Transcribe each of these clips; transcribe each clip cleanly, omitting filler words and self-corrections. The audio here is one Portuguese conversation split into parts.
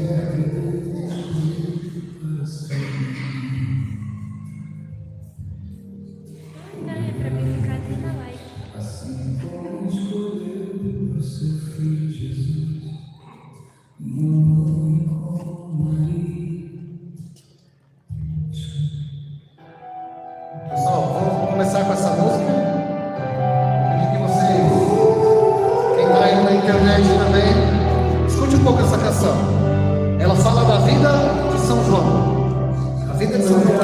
Pessoal, vamos começar com essa música. Pedir que vocês, quem está aí na internet também, escute um pouco essa canção. Ela fala da vida de São João. A vida de São João.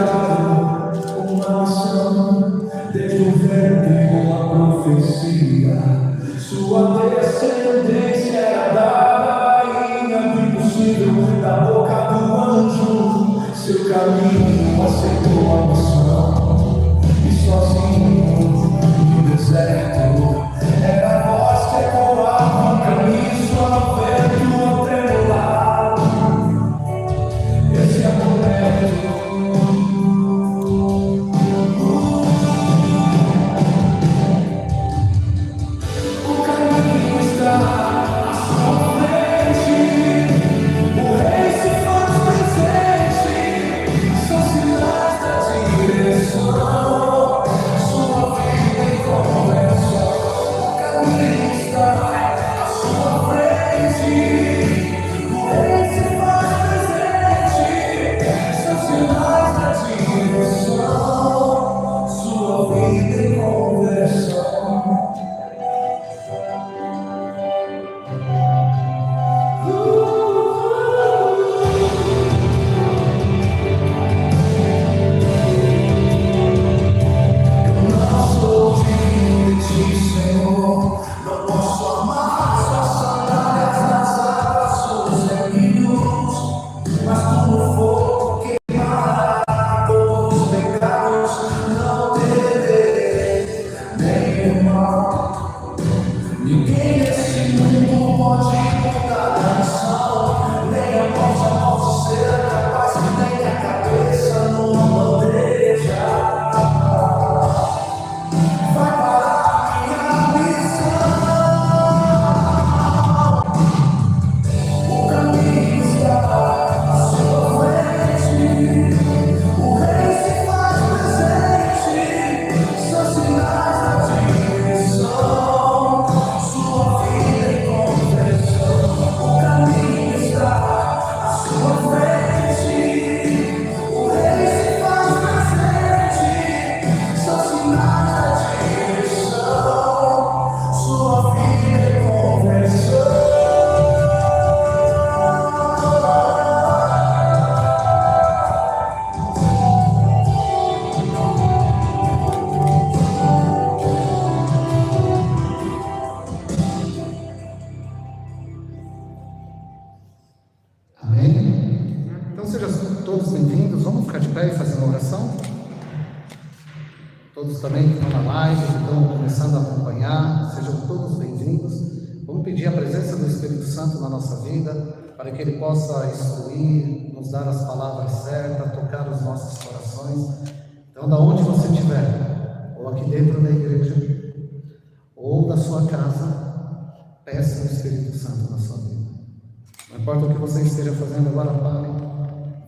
Uma missão, desde o verbo a profecia. Sua descendência era da rainha do impossível, da boca do anjo. Seu caminho aceitou a missão. E sozinho no deserto, era a voz que ecoava o caminho, só vento a tremular. Esse amor é Todos também que estão na live, que estão começando a acompanhar, sejam todos bem-vindos. Vamos pedir a presença do Espírito Santo na nossa vida, para que Ele possa instruir, nos dar as palavras certas, tocar os nossos corações. Então, da onde você estiver, ou aqui dentro da igreja, ou da sua casa, peça o Espírito Santo na sua vida. Não importa o que você esteja fazendo agora, pare,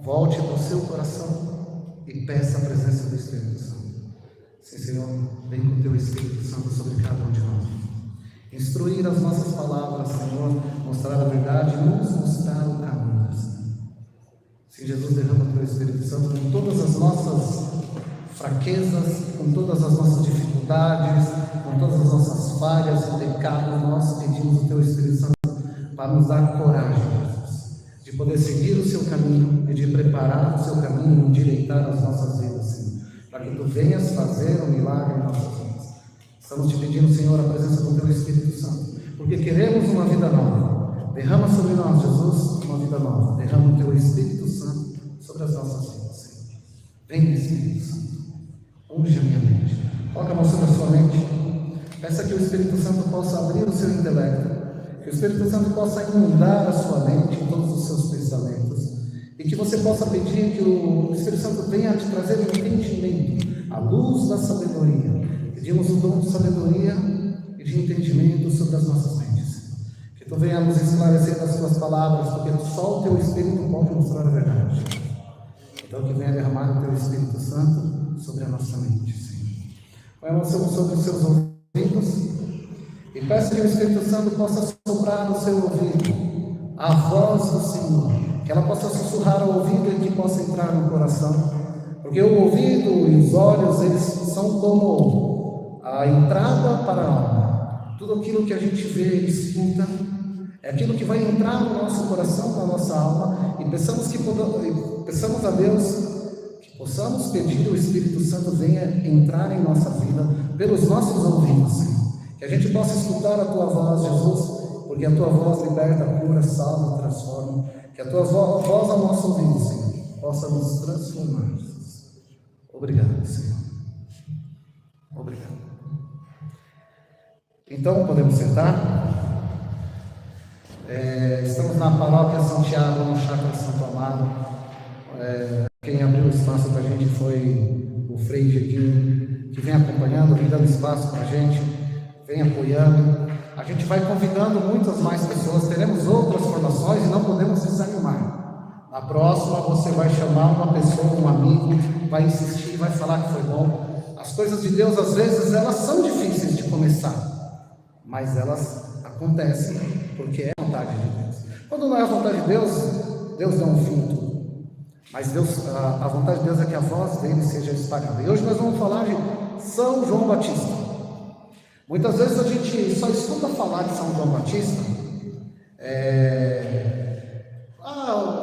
volte para o seu coração e peça a presença do Espírito Santo. Sim, Senhor, vem com o Teu Espírito Santo sobre cada um de nós. Instruir as nossas palavras, Senhor, mostrar a verdade e nos mostrar o caminho, Senhor. Sim, Jesus, derrama o Teu Espírito Santo com todas as nossas fraquezas, com todas as nossas dificuldades, com todas as nossas falhas e pecados. Nós pedimos o Teu Espírito Santo para nos dar coragem, Jesus, de poder seguir o Seu caminho e de preparar o Seu caminho e endireitar as nossas vidas, Senhor, para que Tu venhas fazer um milagre em nossas vidas. Estamos Te pedindo, Senhor, a presença do Teu Espírito Santo, porque queremos uma vida nova. Derrama sobre nós, Jesus, uma vida nova. Derrama o Teu Espírito Santo sobre as nossas vidas, Senhor. Vem, Espírito Santo, unge a minha mente. Coloca a mão sobre a sua mente. Peça que o Espírito Santo possa abrir o seu intelecto, que o Espírito Santo possa inundar a sua mente em todos os seus pensamentos, e que você possa pedir que o Espírito Santo venha te trazer um entendimento, a luz da sabedoria. Pedimos o dom de sabedoria e de entendimento sobre as nossas mentes, que Que Tu venha nos esclarecer as Tuas palavras, porque só o Teu Espírito pode mostrar a verdade. Então que venha derramar o Teu Espírito Santo sobre a nossa mente, Senhor. Põe a mão sobre os seus ouvidos e peço que o Espírito Santo possa soprar no seu ouvido a voz do Senhor, que ela possa sussurrar ao ouvido e que possa entrar no coração, porque o ouvido e os olhos, eles são como a entrada para a alma. Tudo aquilo que a gente vê e escuta é aquilo que vai entrar no nosso coração, na nossa alma, e peçamos a Deus que possamos pedir o Espírito Santo venha entrar em nossa vida pelos nossos ouvidos, Senhor. Que a gente possa escutar a Tua voz, Jesus, porque a Tua voz liberta, cura, salva, transforma. Que a Tua voz ao nosso ouvido, Senhor, possa nos transformar, Jesus. Obrigado, Senhor. Obrigado. Então, podemos sentar? Estamos na paróquia Santiago, no Chácara Santo Amaro. Quem abriu o espaço para a gente foi o Frei Jequinho, que vem acompanhando, vem dando espaço para a gente, vem apoiando. A gente vai convidando muitas mais pessoas, teremos outras formações e não podemos desanimar. Na próxima você vai chamar uma pessoa, um amigo, vai insistir, vai falar que foi bom. As coisas de Deus, às vezes, elas são difíceis de começar, mas elas acontecem porque é a vontade de Deus. Quando não é a vontade de Deus, Deus dá um fim em tudo. Mas a vontade de Deus é que a voz dele seja espalhada. E hoje nós vamos falar de São João Batista. Muitas vezes a gente só escuta falar de São João Batista.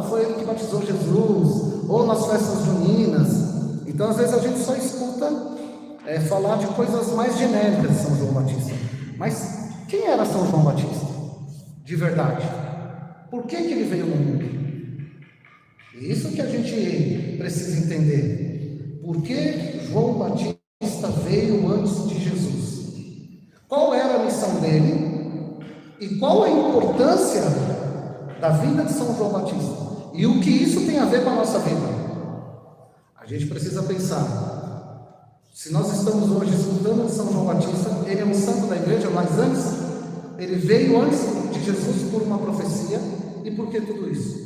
Foi ele que batizou Jesus, ou nas festas juninas. Então às vezes a gente só escuta falar de coisas mais genéricas de São João Batista. Mas quem era São João Batista? De verdade. Por que ele veio no mundo? Isso que a gente precisa entender. Por que João Batista veio antes de Jesus? Qual era a missão dele? E qual a importância da vida de São João Batista? E o que isso tem a ver com a nossa vida? A gente precisa pensar. Se nós estamos hoje escutando de São João Batista, ele é um santo da igreja, mas antes, ele veio antes de Jesus por uma profecia. E por que tudo isso?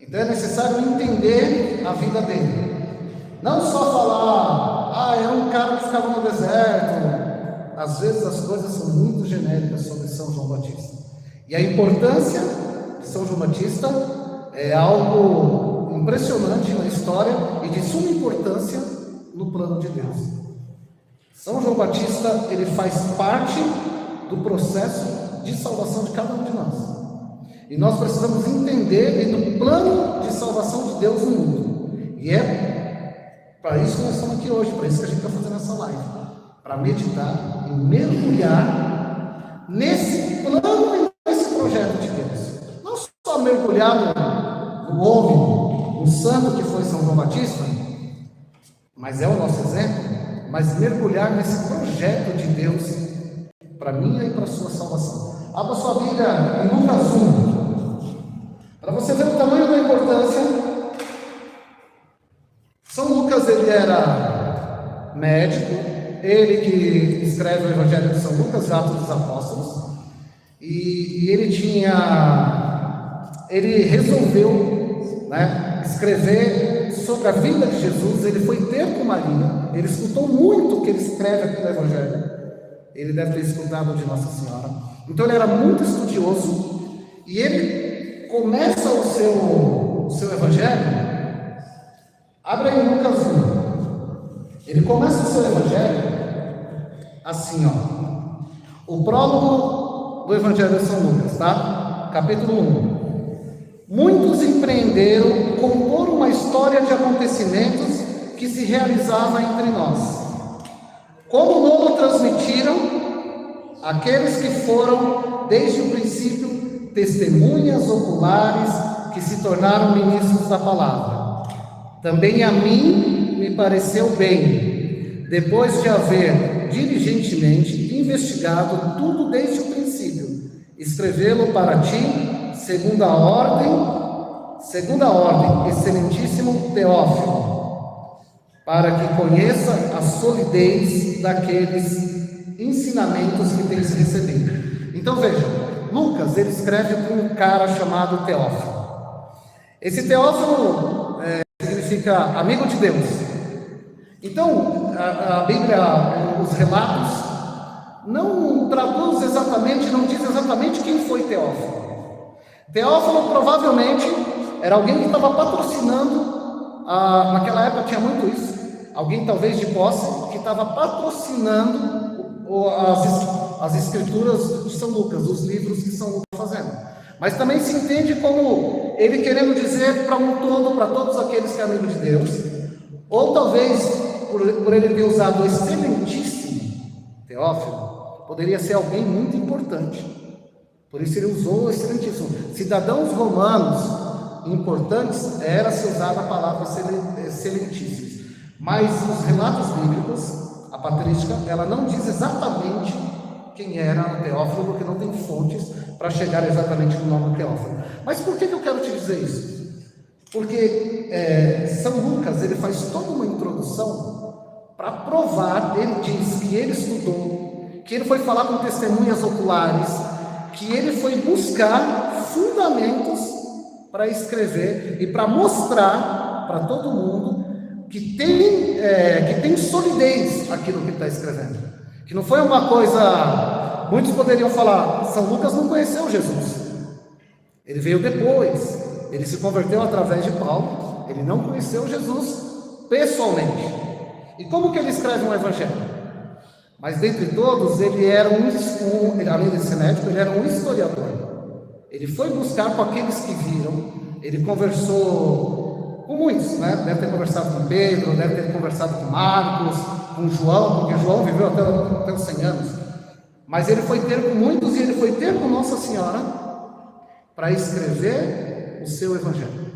Então é necessário entender a vida dele. Não só falar, é um cara que ficava no deserto. Às vezes as coisas são muito genéricas sobre São João Batista. E a importância de São João Batista é algo impressionante na história e de suma importância no plano de Deus. São João Batista, ele faz parte do processo de salvação de cada um de nós. E nós precisamos entender do plano de salvação de Deus no mundo. E é para isso que nós estamos aqui hoje, para isso que a gente está fazendo essa live. Para meditar e mergulhar nesse plano e nesse projeto de Deus. Não só mergulhar no homem, no santo que foi São João Batista, mas é o nosso exemplo, mas mergulhar nesse projeto de Deus para minha e para a sua salvação. Abra sua Bíblia em Lucas 1. Para você ver o tamanho da importância. São Lucas, ele era médico, ele que escreve o Evangelho de São Lucas, Atos dos Apóstolos, e ele resolveu escrever sobre a vida de Jesus. Ele foi ter com Maria, ele escutou muito o que ele escreve aqui no Evangelho, ele deve ter escutado de Nossa Senhora, então ele era muito estudioso, e ele começa o seu Evangelho. Abre aí Lucas 1. Ele começa o seu Evangelho assim, o prólogo do Evangelho de São Lucas, tá? Capítulo 1. Muitos empreenderam compor uma história de acontecimentos que se realizava entre nós. Como não transmitiram aqueles que foram, desde o princípio, testemunhas oculares que se tornaram ministros da palavra. Também a mim me pareceu bem, depois de haver diligentemente investigado tudo desde o princípio, escrevê-lo para ti, segunda ordem, excelentíssimo Teófilo, para que conheça a solidez daqueles ensinamentos que tens recebido. Então veja, Lucas, ele escreve para um cara chamado Teófilo. Esse Teófilo significa amigo de Deus. Então, a Bíblia, os relatos, não traduz exatamente, não diz exatamente quem foi Teófilo. Teófilo provavelmente era alguém que estava patrocinando, naquela época tinha muito isso, alguém talvez de posse, que estava patrocinando as escrituras de São Lucas, os livros que São Lucas fazendo. Mas também se entende como ele querendo dizer para um todo, para todos aqueles que é amigo de Deus, ou talvez por ele ter usado o excelentíssimo Teófilo, poderia ser alguém muito importante. Por isso ele usou o excelentíssimo. Cidadãos romanos importantes, era-se usada a palavra excelentíssimos. Mas os relatos bíblicos, a patrística, ela não diz exatamente quem era o Teófilo, porque não tem fontes para chegar exatamente no nome Teófilo. Mas por que eu quero te dizer isso? Porque São Lucas, ele faz toda uma introdução para provar, ele diz que ele estudou, que ele foi falar com testemunhas oculares, que ele foi buscar fundamentos para escrever e para mostrar para todo mundo que tem solidez aquilo que ele está escrevendo. Que não foi uma coisa... Muitos poderiam falar, São Lucas não conheceu Jesus. Ele veio depois. Ele se converteu através de Paulo. Ele não conheceu Jesus pessoalmente. E como que ele escreve um evangelho? Mas dentre todos, ele era além de ser médico, ele era um historiador. Ele foi buscar com aqueles que viram. Ele conversou com muitos, né? Deve ter conversado com Pedro, deve ter conversado com Marcos, com João, porque João viveu até os 100 anos. Mas ele foi ter com muitos e ele foi ter com Nossa Senhora para escrever o seu evangelho.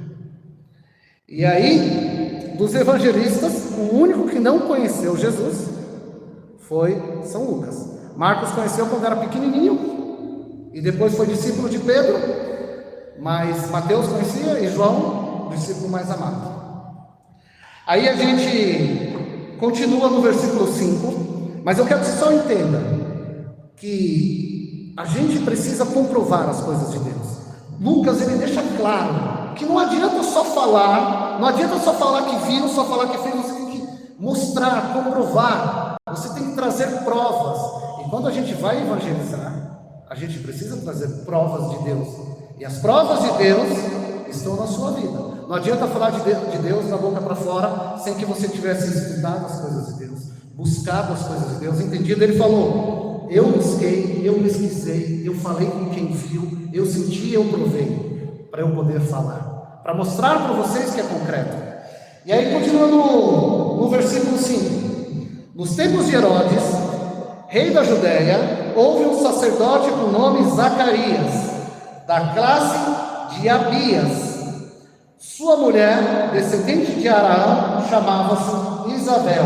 E aí, dos evangelistas, o único que não conheceu Jesus foi São Lucas. Marcos conheceu quando era pequenininho e depois foi discípulo de Pedro, mas Mateus conhecia e João, o discípulo mais amado. Aí a gente continua no versículo 5, mas eu quero que você só entenda que a gente precisa comprovar as coisas de Deus. Lucas, ele deixa claro que não adianta só falar, que viu, só falar que fez, você tem que mostrar, comprovar, você tem que trazer provas. E quando a gente vai evangelizar, a gente precisa trazer provas de Deus. E as provas de Deus estão na sua vida. Não adianta falar de Deus da boca para fora sem que você tivesse estudado as coisas de Deus, buscado as coisas de Deus, entendido. Ele falou: eu busquei, eu pesquisei, eu falei com quem viu, eu senti, eu provei, para eu poder falar, para mostrar para vocês que é concreto. E aí continua no versículo 5. Nos tempos de Herodes, rei da Judéia, houve um sacerdote com nome Zacarias, da classe de Abias. Sua mulher, descendente de Araão, chamava-se Isabel.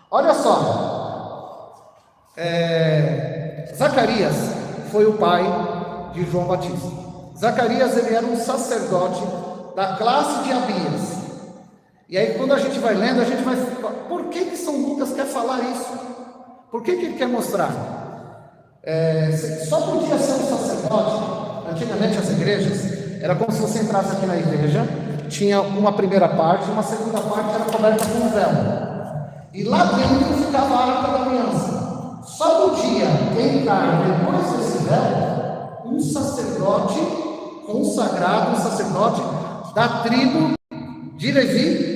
Olha só, Zacarias foi o pai de João Batista. Zacarias, ele era um sacerdote da classe de Abias. E aí quando a gente vai lendo, a gente vai... Por que São Lucas quer falar isso? Por que ele quer mostrar? Só podia ser um sacerdote. Antigamente as igrejas, era como se você entrasse aqui na igreja, tinha uma primeira parte, uma segunda parte era coberta com um véu. E lá dentro ficava a Arca da Aliança. Só podia entrar depois desse véu um sacerdote consagrado, um sacerdote da tribo de Levi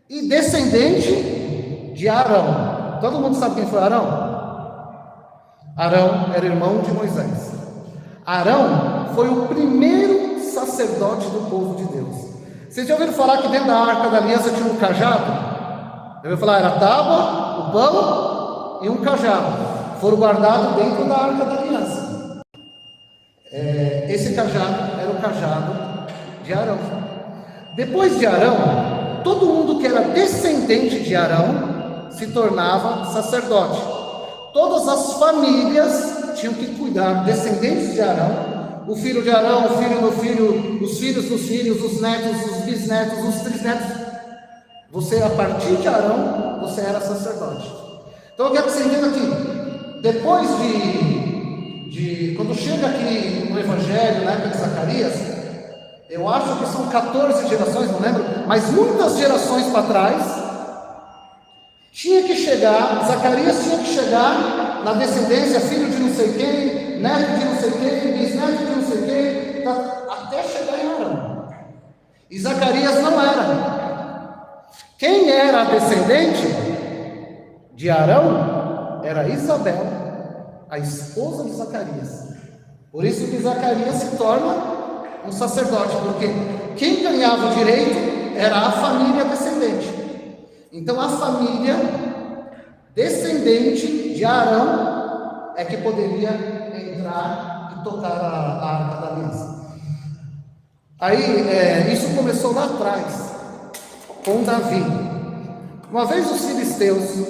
e descendente de Arão. Todo mundo sabe quem foi Arão? Arão era irmão de Moisés. Arão foi o primeiro sacerdote do povo de Deus. Vocês já ouviram falar que dentro da Arca da Aliança tinha um cajado? Já ouviram falar? Era a tábua, o pão e um cajado. Foram guardados dentro da Arca da Aliança. Esse cajado era o cajado de Arão. Depois de Arão, todo mundo que era descendente de Arão se tornava sacerdote. Todas as famílias tinham que cuidar, descendentes de Arão, o filho de Arão, o filho do filho, os filhos dos filhos, os netos, os bisnetos, os trisnetos. Você, a partir de Arão, você era sacerdote. Então eu quero que você entenda aqui, depois quando chega aqui no Evangelho, na época de Zacarias, eu acho que são 14 gerações, não lembro, mas muitas gerações para trás, Zacarias tinha que chegar na descendência, filho de não sei quem, neto de não sei quem, bisneto de não sei quem, até chegar em Arão. E Zacarias não era. Quem era a descendente de Arão era Isabel, a esposa de Zacarias. Por isso que Zacarias se torna um sacerdote, porque quem ganhava o direito era a família descendente. Então a família descendente de Arão é que poderia entrar e tocar a Arca da Aliança. Aí isso começou lá atrás, com Davi. Uma vez os filisteus,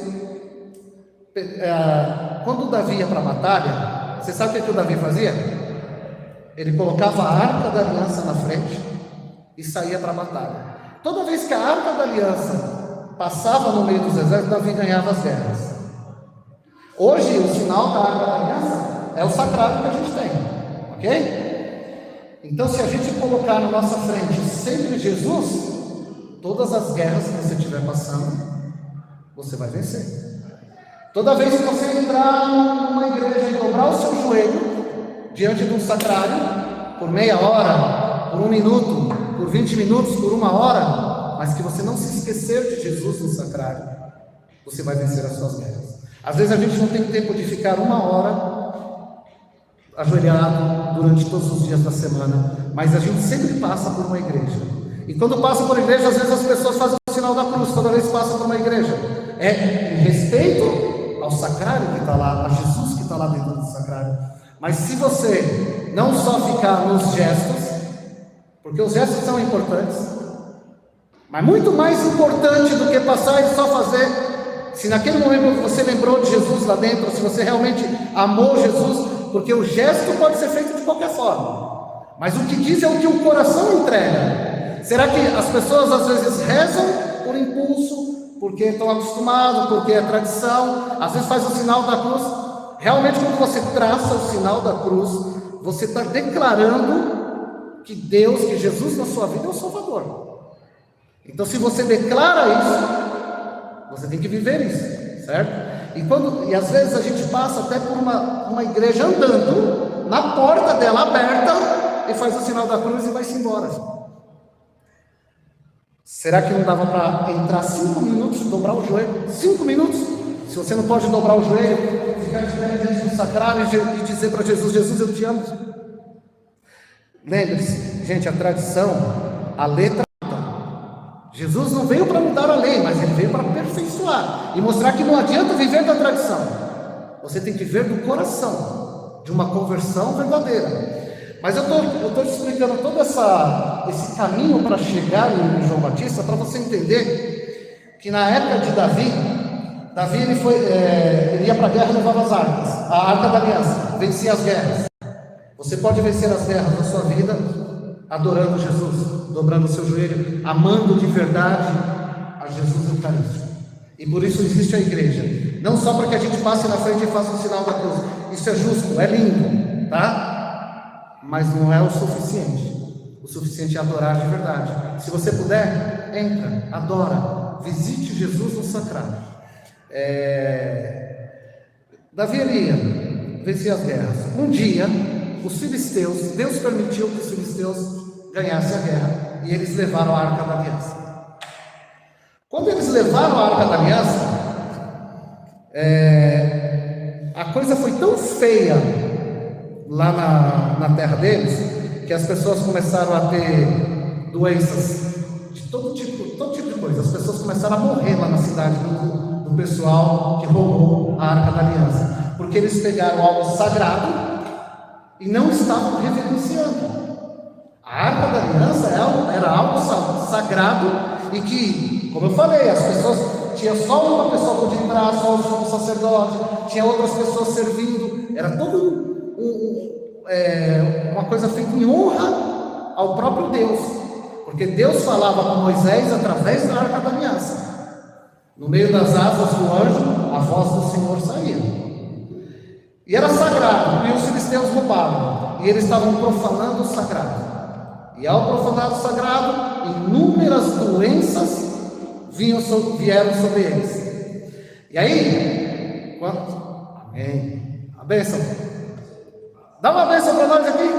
quando Davi ia para a batalha, você sabe o que o Davi fazia? Ele colocava a Arca da Aliança na frente e saía para a batalha. Toda vez que a Arca da Aliança passava no meio dos exércitos, Davi ganhava as guerras. Hoje o sinal da Arca da Aliança é o sacrário que a gente tem, ok? Então, se a gente colocar na nossa frente sempre Jesus, todas as guerras que você estiver passando, você vai vencer. Toda vez que você entrar numa igreja e dobrar o seu joelho diante de um sacrário, por meia hora, por 1 minuto, por 20 minutos, por 1 hora, mas que você não se esquecer de Jesus no sacrário, você vai vencer as suas guerras. Às vezes a gente não tem tempo de ficar 1 hora ajoelhado durante todos os dias da semana, mas a gente sempre passa por uma igreja. E quando passa por igreja, às vezes as pessoas fazem o sinal da cruz, toda vez que passa por uma igreja. É em respeito ao sacrário que está lá, a Jesus que está lá dentro do sacrário. Mas se você não só ficar nos gestos, porque os gestos são importantes, mas muito mais importante do que passar e só fazer, se naquele momento você lembrou de Jesus lá dentro, se você realmente amou Jesus, porque o gesto pode ser feito de qualquer forma, mas o que diz é o que o coração entrega. Será que as pessoas às vezes rezam por impulso, porque estão acostumados, porque é tradição, às vezes faz o sinal da cruz? Realmente, quando você traça o sinal da cruz, você está declarando que Deus, que Jesus na sua vida é o Salvador. Então, se você declara isso, você tem que viver isso, certo? E às vezes a gente passa até por uma igreja andando, na porta dela aberta, e faz o sinal da cruz e vai-se embora. Será que não dava para entrar 5 minutos, dobrar o joelho? 5 minutos? Se você não pode dobrar o joelho, ficar de pé diante do sacrário e dizer para Jesus: Jesus, eu te amo. Lembre-se, gente, a tradição, a letra. Jesus não veio para mudar a lei, mas ele veio para aperfeiçoar e mostrar que não adianta viver da tradição. Você tem que ver do coração, de uma conversão verdadeira. Mas eu estou te explicando todo esse caminho para chegar em João Batista, para você entender que na época de Davi ele ia para a guerra e levava as arcas, a Arca da Aliança, vencia as guerras. Você pode vencer as guerras na sua vida adorando Jesus, dobrando o seu joelho, amando de verdade a Jesus Eucarístico. E por isso existe a igreja, não só para que a gente passe na frente e faça o sinal da cruz. Isso é justo, é lindo, tá? Mas não é o suficiente. O suficiente é adorar de verdade. Se você puder, entra, adora, visite Jesus no sacrário. Davi ia vencer as guerras. Um dia, os filisteus, Deus permitiu que os filisteus ganhassem a guerra, e eles levaram a Arca da Aliança. Quando eles levaram a Arca da Aliança, a coisa foi tão feia lá na terra deles, que as pessoas começaram a ter doenças de todo tipo de coisa. As pessoas começaram a morrer lá na cidade do pessoal que roubou a Arca da Aliança, porque eles pegaram algo sagrado e não estavam reverenciando. A Arca da Aliança era algo sagrado e que, como eu falei, as pessoas, tinha só uma pessoa que podia entrar, só o sacerdote, tinha outras pessoas servindo, era todo uma coisa feita em honra ao próprio Deus, porque Deus falava com Moisés através da Arca da Aliança. No meio das asas do anjo, a voz do Senhor saía. E era sagrado, e os filisteus roubaram, e eles estavam profanando o sagrado. E ao profanar o sagrado, inúmeras doenças vieram sobre eles. E aí, amém, a bênção, dá uma bênção para nós aqui.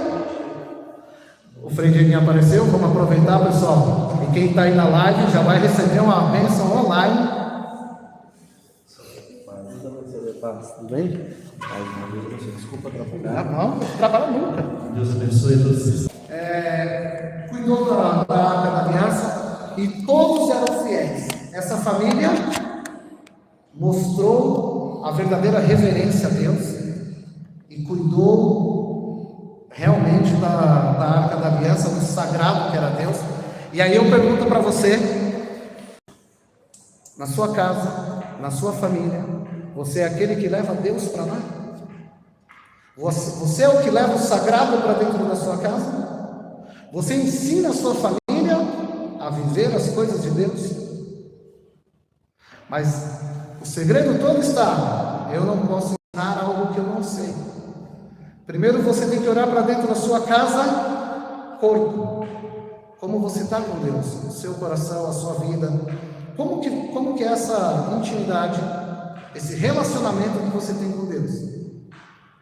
O Frei Dieguinho apareceu, vamos aproveitar, pessoal. E quem está aí na live já vai receber uma bênção online. Tudo bem? Desculpa atrapalhar. Não trabalha nunca. Deus abençoe a todos. Cuidou da Arca da Aliança e todos eram fiéis. Essa família mostrou a verdadeira reverência a Deus e cuidou realmente da Arca da Aliança, do sagrado que era Deus. E aí eu pergunto para você, na sua casa, na sua família, você é aquele que leva Deus para lá? Você é o que leva o sagrado para dentro da sua casa? Você ensina a sua família a viver as coisas de Deus? Mas o segredo todo está: eu não posso ensinar algo que eu não sei. Primeiro você tem que olhar para dentro da sua casa, corpo. Como você está com Deus, o seu coração, a sua vida. Como que é essa intimidade, esse relacionamento que você tem com Deus?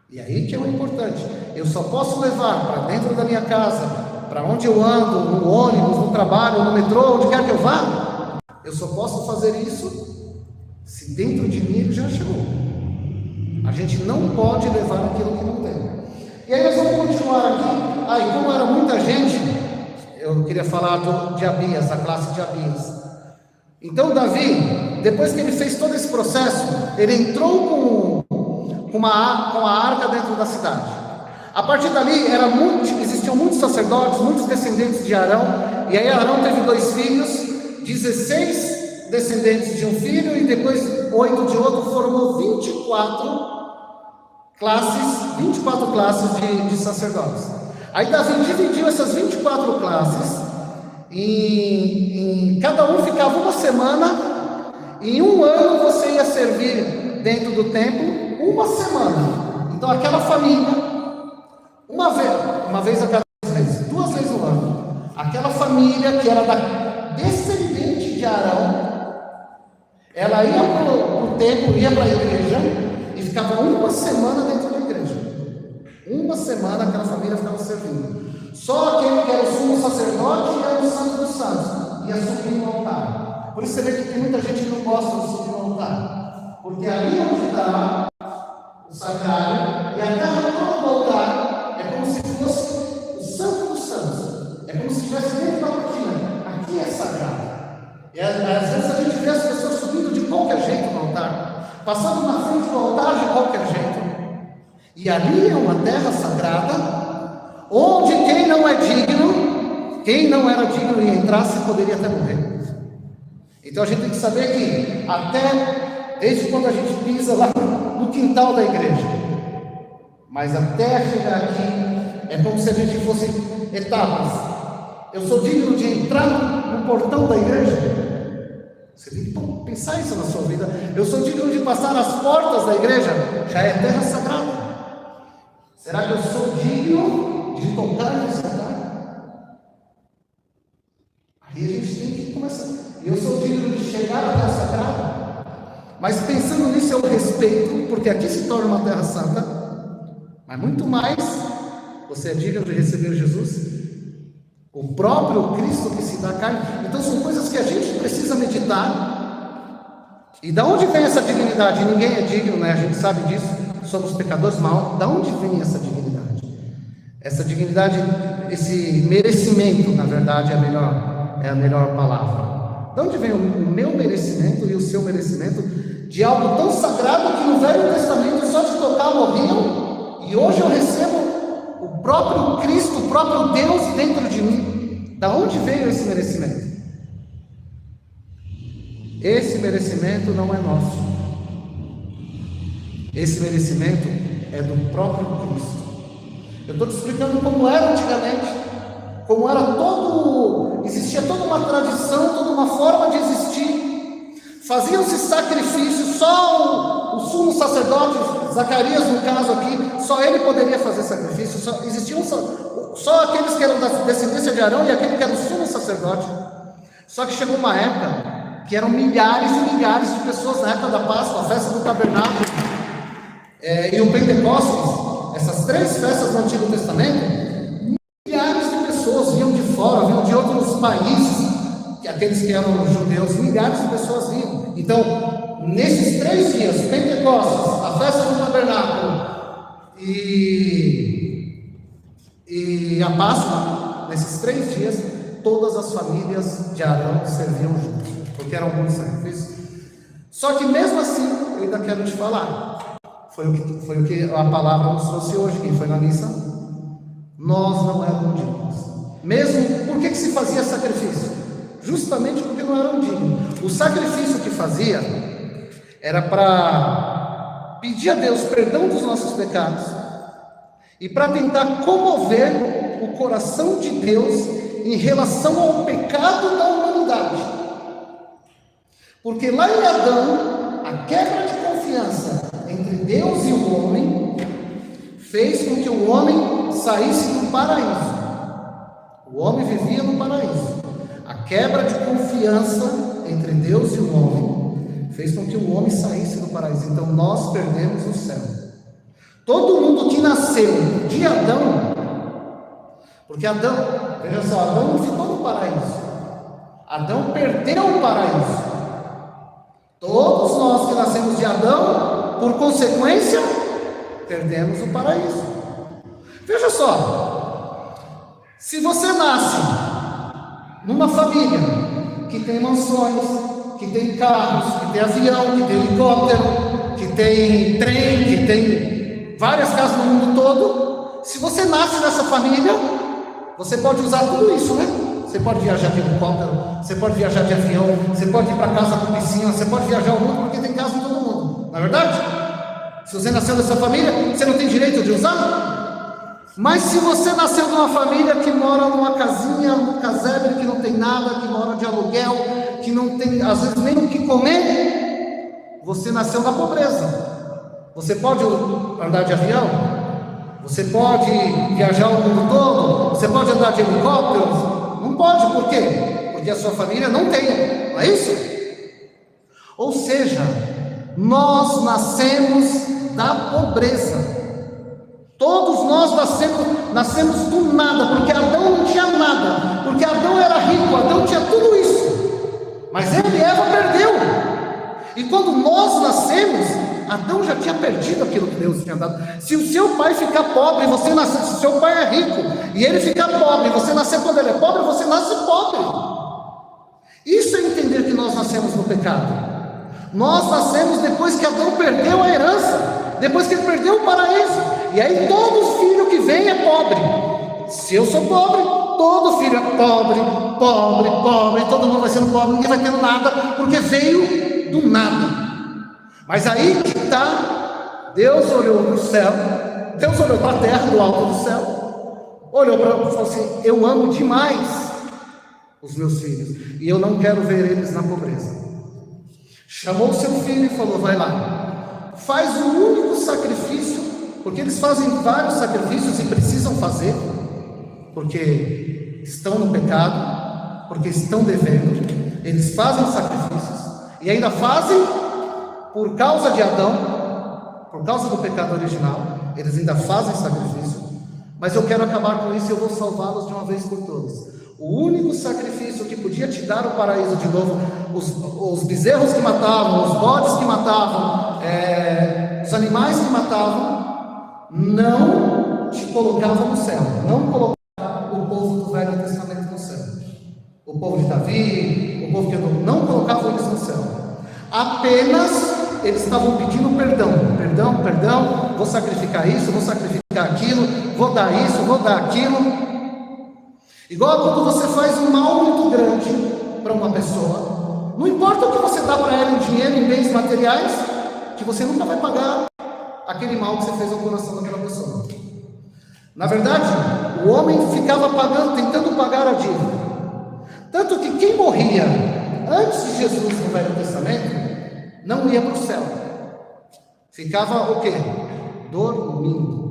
E aí que é o importante. Eu só posso levar para dentro da minha casa, para onde eu ando, no ônibus, no trabalho, no metrô, onde quer que eu vá. Eu só posso fazer isso se dentro de mim ele já chegou. A gente não pode levar aquilo que não tem. E aí nós vamos continuar aqui. Aí, como era muita gente, eu queria falar de Abias, a classe de Abias. Então Davi, depois que ele fez todo esse processo, ele entrou com a arca dentro da cidade. A partir dali existiam muitos sacerdotes, muitos descendentes de Arão. E aí Arão teve 2 filhos, 16 descendentes de um filho e depois 8 de outro, formou 24 classes de sacerdotes. Aí Davi dividiu essas 24 classes, e cada um ficava uma semana. Em um ano você ia servir dentro do templo uma semana. Então aquela família, uma vez a cada 2 meses, 2 vezes no ano, aquela família que era da descendente de Arão, ela ia para o templo, ia para a igreja e ficava uma semana dentro da igreja. Uma semana aquela família ficava servindo. Só aquele que era o sumo sacerdote e era o santo dos santos ia subir no altar. Por isso você vê que tem muita gente que não gosta de subir no altar, porque ali onde está o sacrário e a terra toda do altar é como se fosse o santo dos santos. É como se estivesse dentro da cortina. Aqui é sagrado. E às vezes a gente vê as pessoas subindo de qualquer jeito no altar, passando na frente do altar de qualquer jeito. E ali é uma terra sagrada, onde quem não é digno, quem não era digno e entrasse, poderia até morrer. Então a gente tem que saber que desde quando a gente pisa lá no quintal da igreja, mas até chegar aqui, é como se a gente fosse etapas. Eu sou digno de entrar no portão da igreja? Você tem que pensar isso na sua vida. Eu sou digno de passar as portas da igreja? Já é terra sagrada. Será que eu sou digno de tocar nesse altar? Aí a gente tem que começar. Eu sou digno de chegar à terra sagrada? Mas pensando nisso eu respeito, porque aqui se torna uma terra santa. Mas muito mais, você é digno de receber Jesus, o próprio Cristo que se dá carne. Então são coisas que a gente precisa meditar. E da onde vem essa dignidade? Ninguém é digno, né? A gente sabe disso. Somos pecadores mal. Da onde vem essa dignidade? Essa dignidade, esse merecimento, na verdade, é a melhor palavra. De onde vem o meu merecimento e o seu merecimento de algo tão sagrado que no Velho Testamento só de tocar morriam, e hoje eu recebo o próprio Cristo, o próprio Deus dentro de mim. Da onde veio esse merecimento? Esse merecimento não é nosso. Esse merecimento é do próprio Cristo. Eu estou te explicando como era antigamente, como era existia toda uma tradição, toda uma forma de existir. Faziam-se sacrifícios, só o sumo sacerdote Zacarias, no caso aqui, só ele poderia fazer sacrifício, existiam só aqueles que eram da descendência de Arão e aquele que era o sumo sacerdote. Só que chegou uma época que eram milhares e milhares de pessoas na época da Páscoa, a festa do tabernáculo e o Pentecostes, essas 3 festas do Antigo Testamento, milhares de pessoas vinham de fora, vinham de outros países, aqueles que eram judeus, milhares de pessoas vinham. Então, nesses 3 dias, Pentecostes, a festa do tabernáculo e a Páscoa, nesses 3 dias, todas as famílias de Arão serviam juntos, porque eram muitos sacrifícios. Só que mesmo assim, eu ainda quero te falar, foi o que a palavra nos trouxe hoje. Quem foi na missa? Nós não éramos dignos. Mesmo, por que se fazia sacrifício? Justamente porque não eram dignos. O sacrifício que fazia era para pedir a Deus perdão dos nossos pecados e para tentar comover o coração de Deus em relação ao pecado da humanidade. Porque lá em Adão, a quebra de confiança entre Deus e o homem fez com que o homem saísse do paraíso. O homem vivia no paraíso. A quebra de confiança entre Deus e o homem fez com que o homem saísse do paraíso. Então nós perdemos o céu. Todo mundo que nasceu de Adão, porque Adão, veja só, Adão não ficou no paraíso. Adão perdeu o paraíso. Todos nós que nascemos de Adão, por consequência, perdemos o paraíso. Veja só, se você nasce numa família que tem mansões, que tem carros, que tem avião, que tem helicóptero, que tem trem, que tem várias casas no mundo todo, se você nasce nessa família, você pode usar tudo isso, né? Você pode viajar de helicóptero, você pode viajar de avião, você pode ir para casa com piscina, você pode viajar ao mundo porque tem casa em todo mundo, não é verdade? Se você nasceu nessa família, você não tem direito de usar? Mas se você nasceu numa família que mora numa casinha, num casebre, que não tem nada, que mora de aluguel, que não tem às vezes nem o que comer, você nasceu na pobreza. Você pode andar de avião? Você pode viajar o mundo todo? Você pode andar de helicóptero? Não pode, por quê? Porque a sua família não tem, não é isso? Ou seja, nós nascemos da pobreza. Todos nós nascemos do nada, porque Adão não tinha nada, porque Adão era rico, Adão tinha tudo isso, mas ele e Eva perdeu. E quando nós nascemos, Adão já tinha perdido aquilo que Deus tinha dado. Se o seu pai ficar pobre, você nascer, se o seu pai é rico e ele ficar pobre, você nascer quando ele é pobre, você nasce pobre. Isso é entender que nós nascemos no pecado. Nós nascemos depois que Adão perdeu a herança, depois que ele perdeu o paraíso. E aí todo filho que vem é pobre. Se eu sou pobre, todo filho é pobre, pobre, pobre, todo mundo vai sendo pobre, ninguém vai tendo nada, porque veio do nada. Mas aí que está, Deus olhou para o céu, Deus olhou para a terra do alto do céu, olhou para ela e falou assim: eu amo demais os meus filhos, e eu não quero ver eles na pobreza. Chamou o seu filho e falou: vai lá, faz o único sacrifício, porque eles fazem vários sacrifícios e precisam fazer, porque estão no pecado, porque estão devendo, eles fazem sacrifícios, e ainda fazem por causa de Adão, por causa do pecado original, eles ainda fazem sacrifício, mas eu quero acabar com isso e eu vou salvá-los de uma vez por todas. O único sacrifício que podia te dar o paraíso de novo, os bezerros que matavam, os bodes que matavam, os animais que matavam, não te colocavam no céu, não colocavam o povo do Velho Testamento no céu. O povo de Davi, o povo que não colocavam eles no céu. Apenas eles estavam pedindo perdão, vou sacrificar isso, vou sacrificar aquilo, vou dar isso, vou dar aquilo. Igual quando você faz um mal muito grande para uma pessoa, não importa o que você dá para ela em dinheiro, em bens materiais, que você nunca vai pagar aquele mal que você fez ao coração daquela pessoa. Na verdade, o homem ficava tentando pagar a dívida. Tanto que quem morria antes de Jesus no Velho Testamento não ia para o céu. Ficava o quê? Dormindo.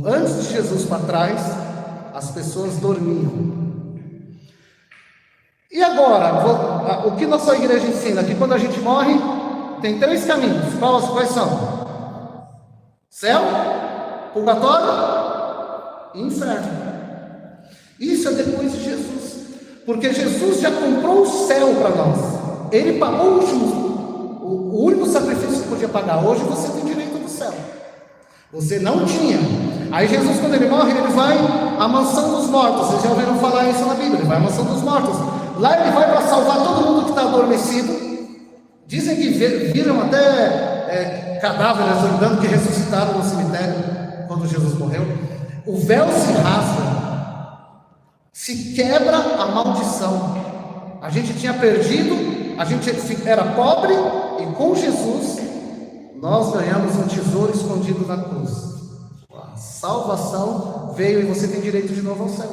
Antes de Jesus para trás, as pessoas dormiam. E agora, o que nossa igreja ensina? Que quando a gente morre, tem 3 caminhos. Quais são? Céu, purgatório e inferno. Isso é depois de Jesus. Porque Jesus já comprou o céu para nós. Ele pagou o único sacrifício que podia pagar. Hoje você tem direito do céu. Você não tinha. Aí Jesus, quando ele morre, ele vai à mansão dos mortos. Vocês já ouviram falar isso na Bíblia? Ele vai à mansão dos mortos. Lá ele vai para salvar todo mundo que está adormecido. Dizem que viram até cadáveres andando que ressuscitaram no cemitério quando Jesus morreu. O véu se rasga, se quebra a maldição. A gente tinha perdido, a gente era pobre, e com Jesus nós ganhamos um tesouro escondido na cruz. A salvação veio e você tem direito de novo ao céu.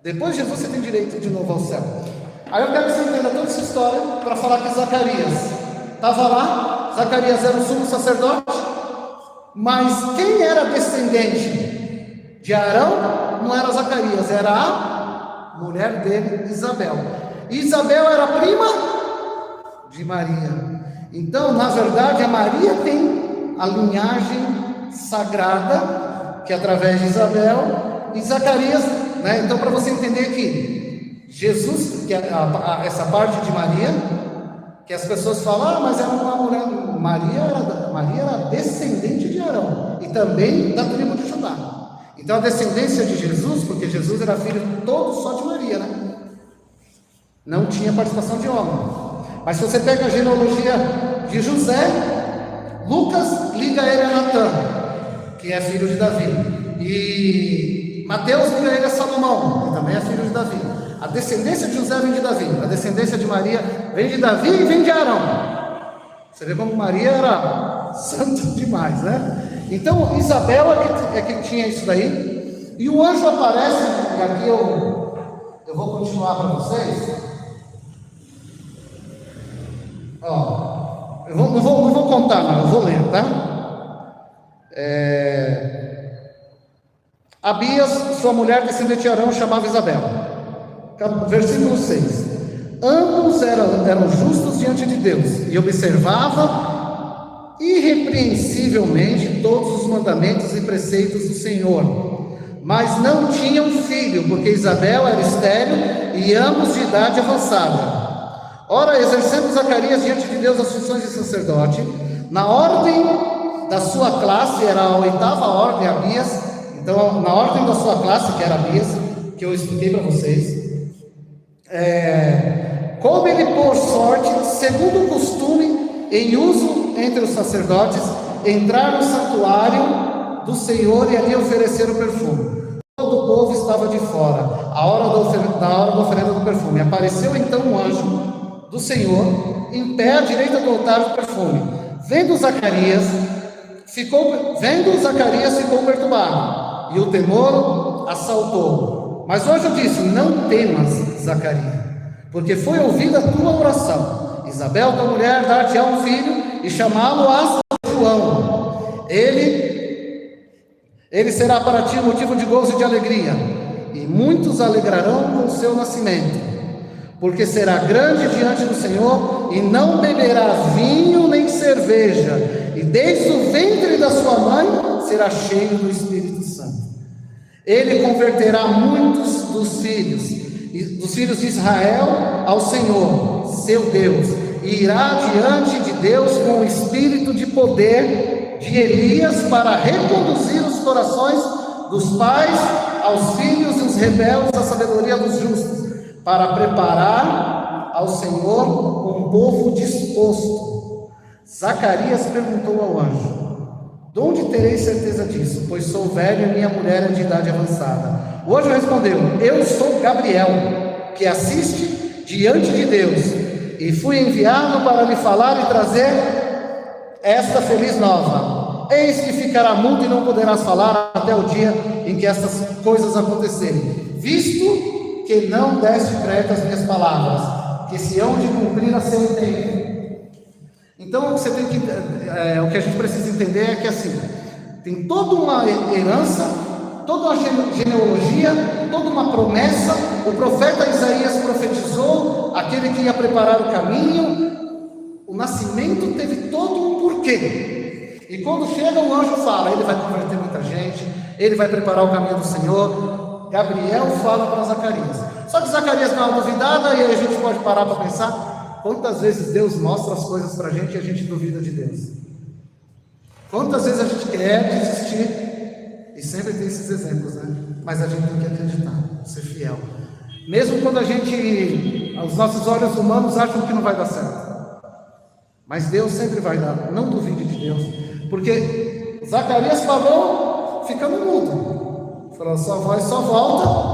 Depois de Jesus você tem direito de novo ao céu. Aí eu quero que você entenda toda essa história para falar que Zacarias estava lá. Zacarias era o sumo sacerdote, mas quem era descendente de Arão não era Zacarias, era a mulher dele, Isabel. E Isabel era prima de Maria. Então, na verdade, a Maria tem a linhagem sagrada, que é através de Isabel e Zacarias, né? Então, para você entender que Jesus, que essa parte de Maria, que as pessoas falam, mas era uma mulher, Maria era descendente de Arão, e também da tribo de Judá. Então, a descendência de Jesus, porque Jesus era filho todo só de Maria, né? Não tinha participação de homem. Mas se você pega a genealogia de José, Lucas liga ele a Natã, que é filho de Davi, e Mateus liga ele a Salomão, que também é filho de Davi. A descendência de José vem de Davi, a descendência de Maria vem de Davi e vem de Arão. Você vê como Maria era santa demais, né? Então Isabel é que tinha isso daí, e o anjo aparece, e aqui eu vou continuar para vocês. Ó, eu não vou contar, não, eu vou ler, tá? Abias, sua mulher descendente de Arão, chamava Isabel. Versículo 6. Ambos eram justos diante de Deus e observavam irrepreensivelmente todos os mandamentos e preceitos do Senhor, mas não tinham filho, porque Isabel era estéril e ambos de idade avançada. Ora, exercendo Zacarias diante de Deus as funções de sacerdote, na ordem da sua classe, era a 8ª ordem, Abias. Então, na ordem da sua classe, que era Abias, que eu expliquei para vocês, como ele por sorte, segundo o costume em uso entre os sacerdotes, entrar no santuário do Senhor e ali oferecer o perfume. Todo o povo estava de fora, a hora da oferenda do perfume. Apareceu então um anjo do Senhor, em pé à direita do altar do perfume. Vendo Zacarias, ficou perturbado, e o temor assaltou. Mas o anjo disse: não temas, Zacarias, porque foi ouvida a tua oração. Isabel, tua mulher, dar-te-á um filho, e chamá-lo-ás João. Ele será para ti motivo de gozo e de alegria, e muitos alegrarão com o seu nascimento, porque será grande diante do Senhor, e não beberá vinho nem cerveja, e desde o ventre da sua mãe será cheio do Espírito Santo. Ele converterá muitos dos filhos de Israel ao Senhor, seu Deus, e irá diante de Deus com o espírito de poder de Elias, para reconduzir os corações dos pais aos filhos e os rebeldes à sabedoria dos justos, para preparar ao Senhor um povo disposto. Zacarias perguntou ao anjo: de onde terei certeza disso? Pois sou velho e minha mulher é de idade avançada. O anjo respondeu: eu sou Gabriel, que assiste diante de Deus, e fui enviado para lhe falar e trazer esta feliz nova. Eis que ficará mudo e não poderás falar até o dia em que estas coisas acontecerem, visto que não deste crédito às minhas palavras, que se hão de cumprir a seu tempo. Então, você tem que, o que a gente precisa entender é que assim, tem toda uma herança, toda uma genealogia, toda uma promessa. O profeta Isaías profetizou aquele que ia preparar o caminho. O nascimento teve todo um porquê. E quando chega, o anjo fala: ele vai converter muita gente, ele vai preparar o caminho do Senhor. Gabriel fala para Zacarias. Só que Zacarias dá uma duvidada, e aí a gente pode parar para pensar: quantas vezes Deus mostra as coisas para a gente e a gente duvida de Deus? Quantas vezes a gente quer desistir? E sempre tem esses exemplos, né? Mas a gente tem que acreditar, ser fiel. Mesmo quando os nossos olhos humanos acham que não vai dar certo. Mas Deus sempre vai dar, não duvide de Deus. Porque Zacarias falou ficando mudo. Falou: sua voz só volta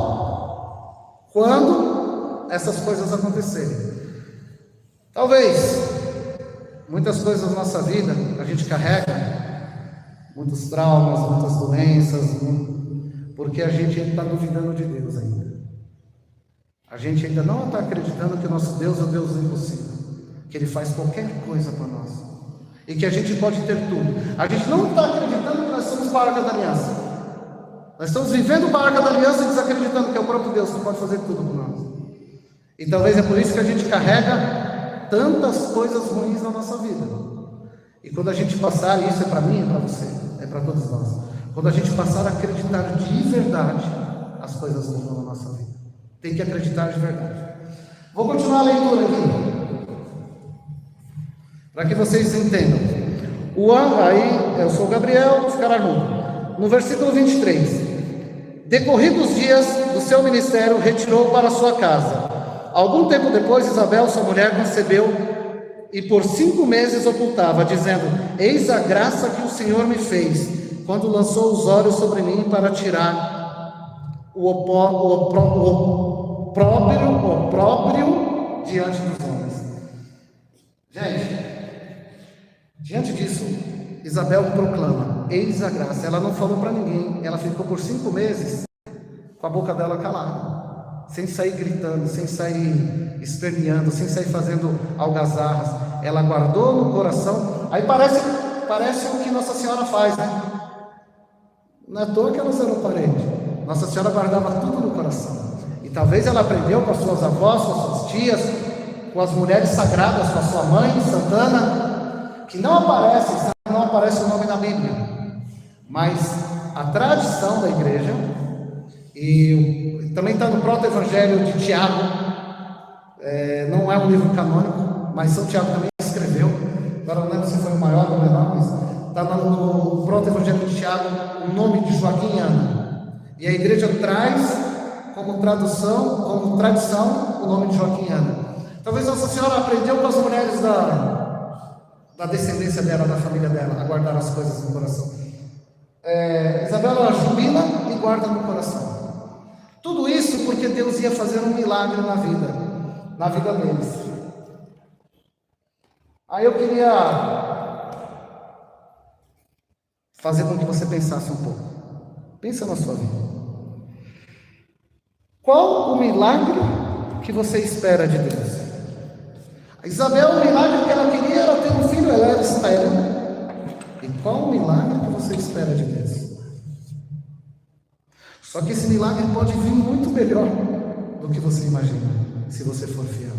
quando essas coisas acontecerem. Talvez muitas coisas da nossa vida a gente carrega, muitos traumas, muitas doenças, porque a gente ainda está duvidando de Deus ainda. A gente ainda não está acreditando que o nosso Deus é o Deus do impossível, que Ele faz qualquer coisa para nós, e que a gente pode ter tudo. A gente não está acreditando que nós somos para a Arca da Aliança. Nós estamos vivendo para a Arca da Aliança e desacreditando que é o próprio Deus que pode fazer tudo por nós. E talvez é por isso que a gente carrega tantas coisas ruins na nossa vida. E quando a gente passar, e isso é para mim, é para você, é para todos nós, quando a gente passar a acreditar de verdade, as coisas mudam na nossa vida. Tem que acreditar de verdade. Vou continuar a leitura aqui, para que vocês entendam. Aí, eu sou Gabriel, ficará no versículo 23. Decorridos os dias do seu ministério, retirou para sua casa. Algum tempo depois, Isabel, sua mulher, concebeu, e por 5 meses ocultava, dizendo: eis a graça que o Senhor me fez, quando lançou os olhos sobre mim para tirar o opróbrio diante dos homens. Gente, diante disso, Isabel proclama: eis a graça. Ela não falou para ninguém, ela ficou por 5 meses com a boca dela calada, sem sair gritando, sem sair esperneando, sem sair fazendo algazarras. Ela guardou no coração. Aí parece o que Nossa Senhora faz, né? Não é à toa que elas eram parentes. Nossa Senhora guardava tudo no coração. E talvez ela aprendeu com as suas avós, com as suas tias, com as mulheres sagradas, com a sua mãe, Santana, que não aparece o nome na Bíblia, mas a tradição da igreja, e também está no proto-evangelho de Tiago, não é um livro canônico, mas São Tiago também escreveu. Agora não lembro se foi o maior ou o menor, mas está no proto-evangelho de Tiago o nome de Joaquim e Ana, e a igreja traz como tradição o nome de Joaquim e Ana. Talvez Nossa Senhora aprendeu com as mulheres da descendência dela, da família dela, a guardar as coisas no coração. Isabela jubila e guarda no coração. Tudo isso porque Deus ia fazer um milagre na vida deles. Aí eu queria fazer com que você pensasse um pouco. Pensa na sua vida. Qual o milagre que você espera de Deus? A Isabel, o milagre que ela queria era ter um filho, ela era estéril. E qual o milagre que você espera de Deus? Só que esse milagre pode vir muito melhor do que você imagina, se você for fiel.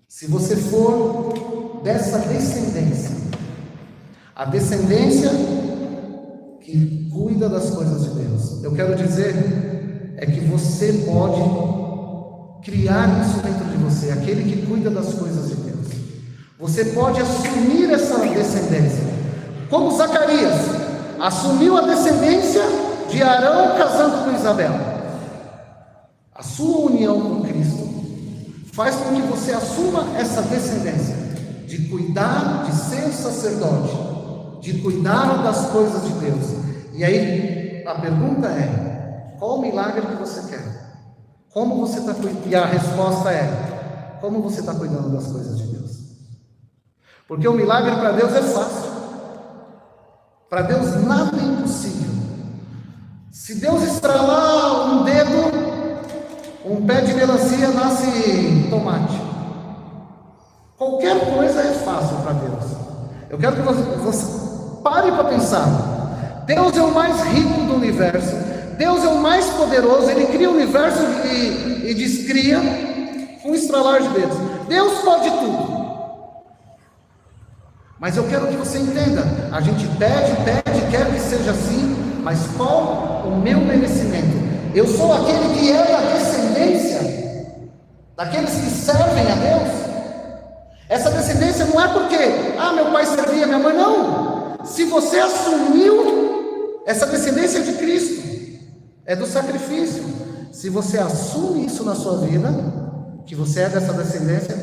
Se você for dessa descendência, a descendência que cuida das coisas de Deus. Eu quero dizer que você pode criar isso dentro de você, aquele que cuida das coisas de Deus. Você pode assumir essa descendência, como Zacarias assumiu a descendência de Arão casando com Isabel. A sua união com Cristo faz com que você assuma essa descendência de cuidar, de ser sacerdote, de cuidar das coisas de Deus. E aí a pergunta é: qual o milagre que você quer? Como você está cuidando? E a resposta é: como você está cuidando das coisas de Deus? Porque o milagre para Deus é fácil. Para Deus nada é impossível. Se Deus estralar um dedo, um pé de melancia nasce tomate. Qualquer coisa é fácil para Deus. Eu quero que você pare para pensar. Deus é o mais rico do universo. Deus é o mais poderoso. Ele cria o universo e descria com um estralar de dedos. Deus pode tudo. Mas eu quero que você entenda. A gente pede, quer que seja assim. Mas qual o meu merecimento? Eu sou aquele que é da descendência daqueles que servem a Deus. Essa descendência não é porque, meu pai servia, minha mãe, não. Se você assumiu essa descendência de Cristo, é do sacrifício. Se você assume isso na sua vida, que você é dessa descendência,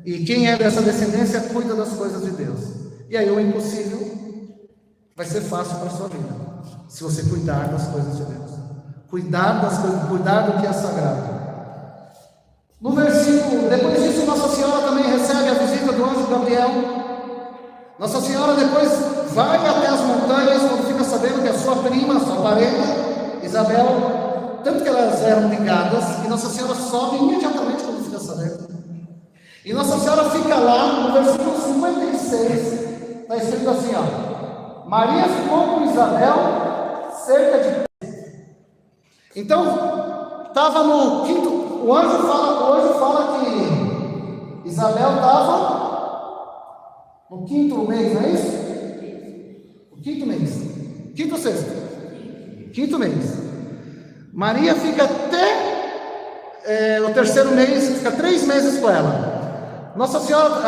e quem é dessa descendência cuida das coisas de Deus. E aí o impossível vai ser fácil para a sua vida, se você cuidar das coisas de Deus. Cuidar das coisas, cuidar do que é sagrado. No versículo, depois disso, Nossa Senhora também recebe a visita do anjo Gabriel. Nossa Senhora depois vai até as montanhas, quando fica sabendo que a sua prima, sua parenta, Isabel, tanto que elas eram ligadas, e Nossa Senhora sobe imediatamente quando fica sabendo. E Nossa Senhora fica lá, no versículo 56, está escrito assim, Maria ficou com Isabel cerca de... Então, estava no quinto... O anjo fala que Isabel estava no quinto mês, não é isso? O quinto mês. Quinto ou sexto? Quinto mês. Maria fica até o terceiro mês, fica 3 meses com ela. Nossa Senhora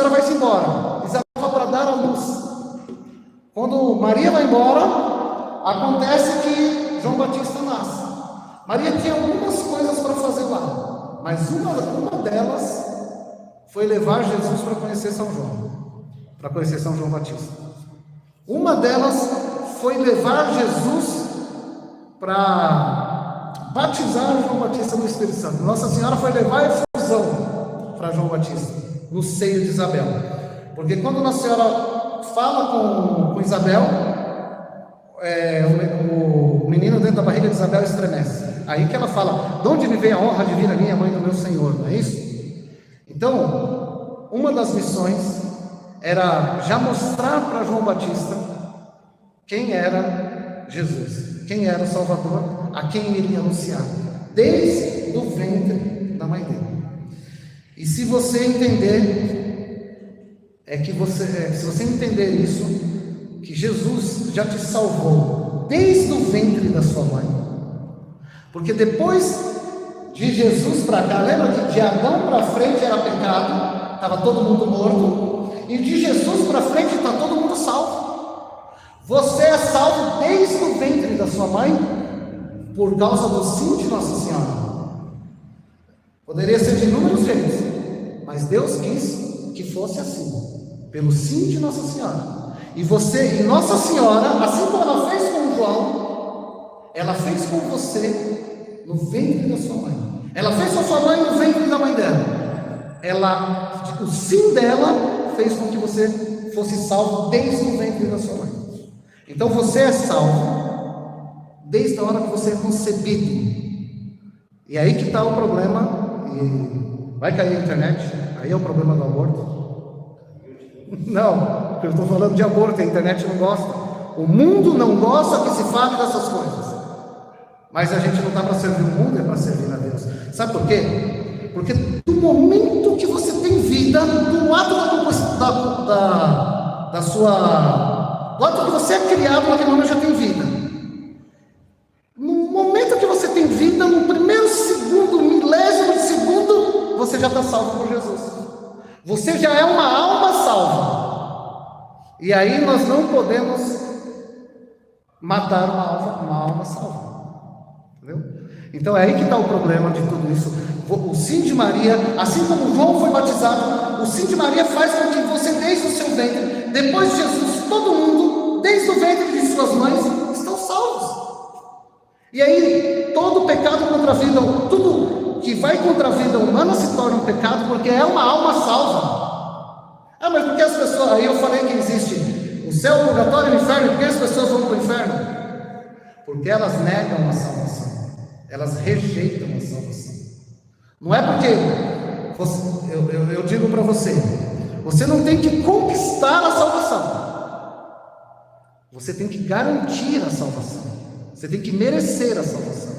vai-se embora. Isabel vai para dar a luz. Quando Maria vai embora, acontece que João Batista nasce. Maria tinha algumas coisas para fazer lá, mas uma delas foi levar Jesus para conhecer São João, para conhecer São João Batista. Uma delas foi levar Jesus para batizar João Batista no Espírito Santo. Nossa Senhora foi levar a efusão para João Batista, no seio de Isabel. Porque quando Nossa Senhora fala com Isabel, o menino dentro da barriga de Isabel estremece. Aí que ela fala, de onde me veio a honra de vir a minha mãe do meu Senhor, não é isso? Então, uma das missões era já mostrar para João Batista quem era Jesus, quem era o Salvador, a quem ele ia anunciar, desde o ventre da mãe dele. E se você entender, se você entender isso, que Jesus já te salvou desde o ventre da sua mãe, porque depois de Jesus para cá, lembra que de Adão para frente era pecado, estava todo mundo morto, e de Jesus para frente está todo mundo salvo. Você é salvo desde o ventre da sua mãe, por causa do sim de Nossa Senhora. Poderia ser de inúmeros jeitos, mas Deus quis que fosse assim, pelo sim de Nossa Senhora. E Nossa Senhora, assim como ela fez com João, ela fez com você no ventre da sua mãe. Ela fez com a sua mãe no ventre da mãe dela. O sim dela fez com que você fosse salvo desde o ventre da sua mãe. Então você é salvo desde a hora que você é concebido. E aí que está o problema. E vai cair a internet. Aí é o problema do aborto. Não, eu estou falando de aborto. A internet não gosta. O mundo não gosta que se fale dessas coisas. Mas a gente não está para servir o mundo, é para servir a Deus. Sabe por quê? Porque do momento que você tem vida, do ato do ato que você é criado, naquele momento já tem vida. No momento que você tem vida, no primeiro segundo, milésimo de segundo, você já está salvo por Jesus. Você já é uma alma salva. E aí nós não podemos matar uma alma salva. Entendeu? Então é aí que está o problema de tudo isso. O sim de Maria, assim como João foi batizado, o sim de Maria faz com que você, desde o seu ventre, depois de Jesus, todo mundo, desde o ventre de suas mães, estão salvos. E aí todo pecado contra a vida, tudo que vai contra a vida humana se torna um pecado, porque é uma alma salva. Mas porque as pessoas, aí eu falei que existe o céu, o purgatório e o inferno. Por que as pessoas vão para o inferno? Porque elas negam a salvação, elas rejeitam a salvação. Não é porque eu digo para você, você não tem que conquistar a salvação. Você tem que garantir a salvação. Você tem que merecer a salvação.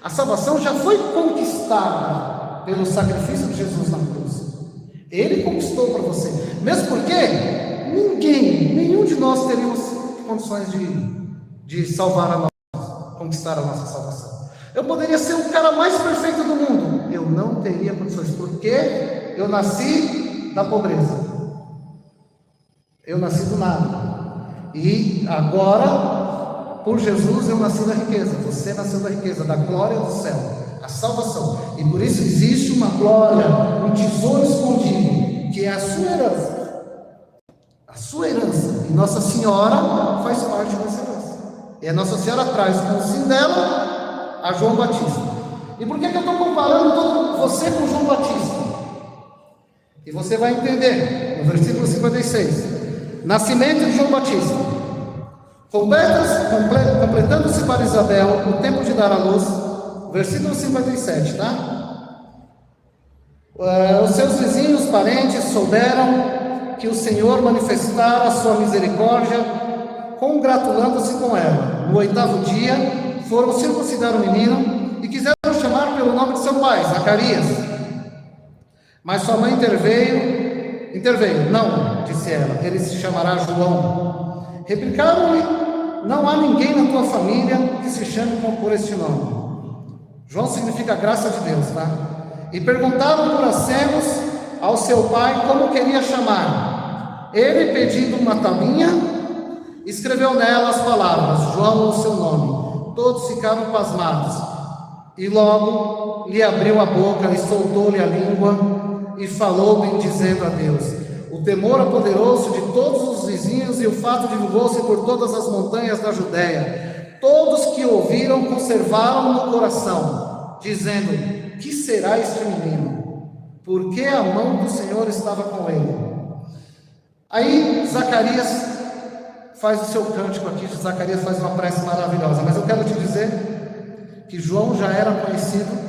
A salvação já foi conquistada pelo sacrifício de Jesus na cruz. Ele conquistou para você. Mesmo porque nenhum de nós teríamos condições de salvar a nossa, conquistar a nossa salvação. Eu poderia ser o cara mais perfeito do mundo. Eu não teria condições, porque eu nasci da pobreza. Eu nasci do nada. E agora, por Jesus, eu nasci da riqueza. Você nasceu da riqueza, da glória do céu, a salvação. E por isso existe uma glória, um tesouro escondido, que é a sua herança. A sua herança. E Nossa Senhora faz parte dessa herança. E a Nossa Senhora traz com o sim dela a João Batista. E por que eu estou comparando você com João Batista? E você vai entender no versículo 56. Nascimento de João Batista. Completando-se para Isabel o tempo de dar à luz. Versículo 57, tá? Os seus vizinhos, parentes, souberam que o Senhor manifestara a sua misericórdia, congratulando-se com ela. No 8º dia, foram circuncidar o menino e quiseram chamar pelo nome de seu pai, Zacarias. Mas sua mãe interveio, não, disse ela, ele se chamará João. Replicaram-lhe, não há ninguém na tua família que se chame por este nome. João significa graça de Deus, tá? E perguntaram por acenos ao seu pai como queria chamar. Ele, pedindo uma tabuinha, escreveu nela as palavras, João, o seu nome. Todos ficaram pasmados. E logo lhe abriu a boca e soltou-lhe a língua e falou bendizendo a Deus. O temor apoderou-se de todos os vizinhos e o fato divulgou-se por todas as montanhas da Judéia. Todos que ouviram conservaram no coração, dizendo, que será este menino? Porque a mão do Senhor estava com ele. Aí Zacarias faz o seu cântico aqui, Zacarias faz uma prece maravilhosa, mas eu quero te dizer que João já era conhecido.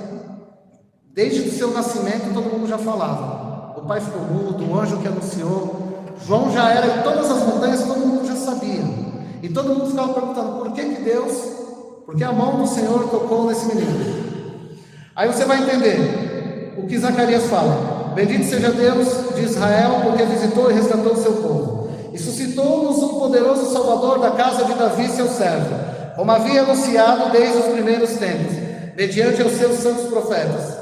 Desde o seu nascimento, todo mundo já falava. O pai ficou mudo, o anjo que anunciou. João já era em todas as montanhas, todo mundo já sabia. E todo mundo ficava perguntando, por que Deus? Porque a mão do Senhor tocou nesse menino. Aí você vai entender o que Zacarias fala. Bendito seja Deus de Israel, porque visitou e resgatou o seu povo. E suscitou-nos um poderoso Salvador da casa de Davi, seu servo, como havia anunciado desde os primeiros tempos, mediante os seus santos profetas,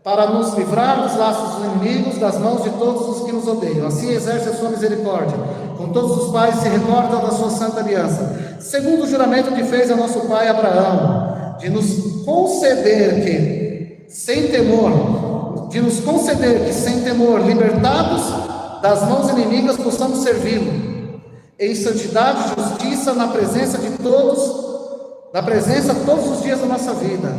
para nos livrar dos laços dos inimigos, das mãos de todos os que nos odeiam. Assim exerce a sua misericórdia. Com todos os pais se recorda da sua santa aliança, segundo o juramento que fez a nosso pai Abraão, de nos conceder que, sem temor, libertados das mãos inimigas, possamos servi-lo, em santidade e justiça, na presença todos os dias da nossa vida.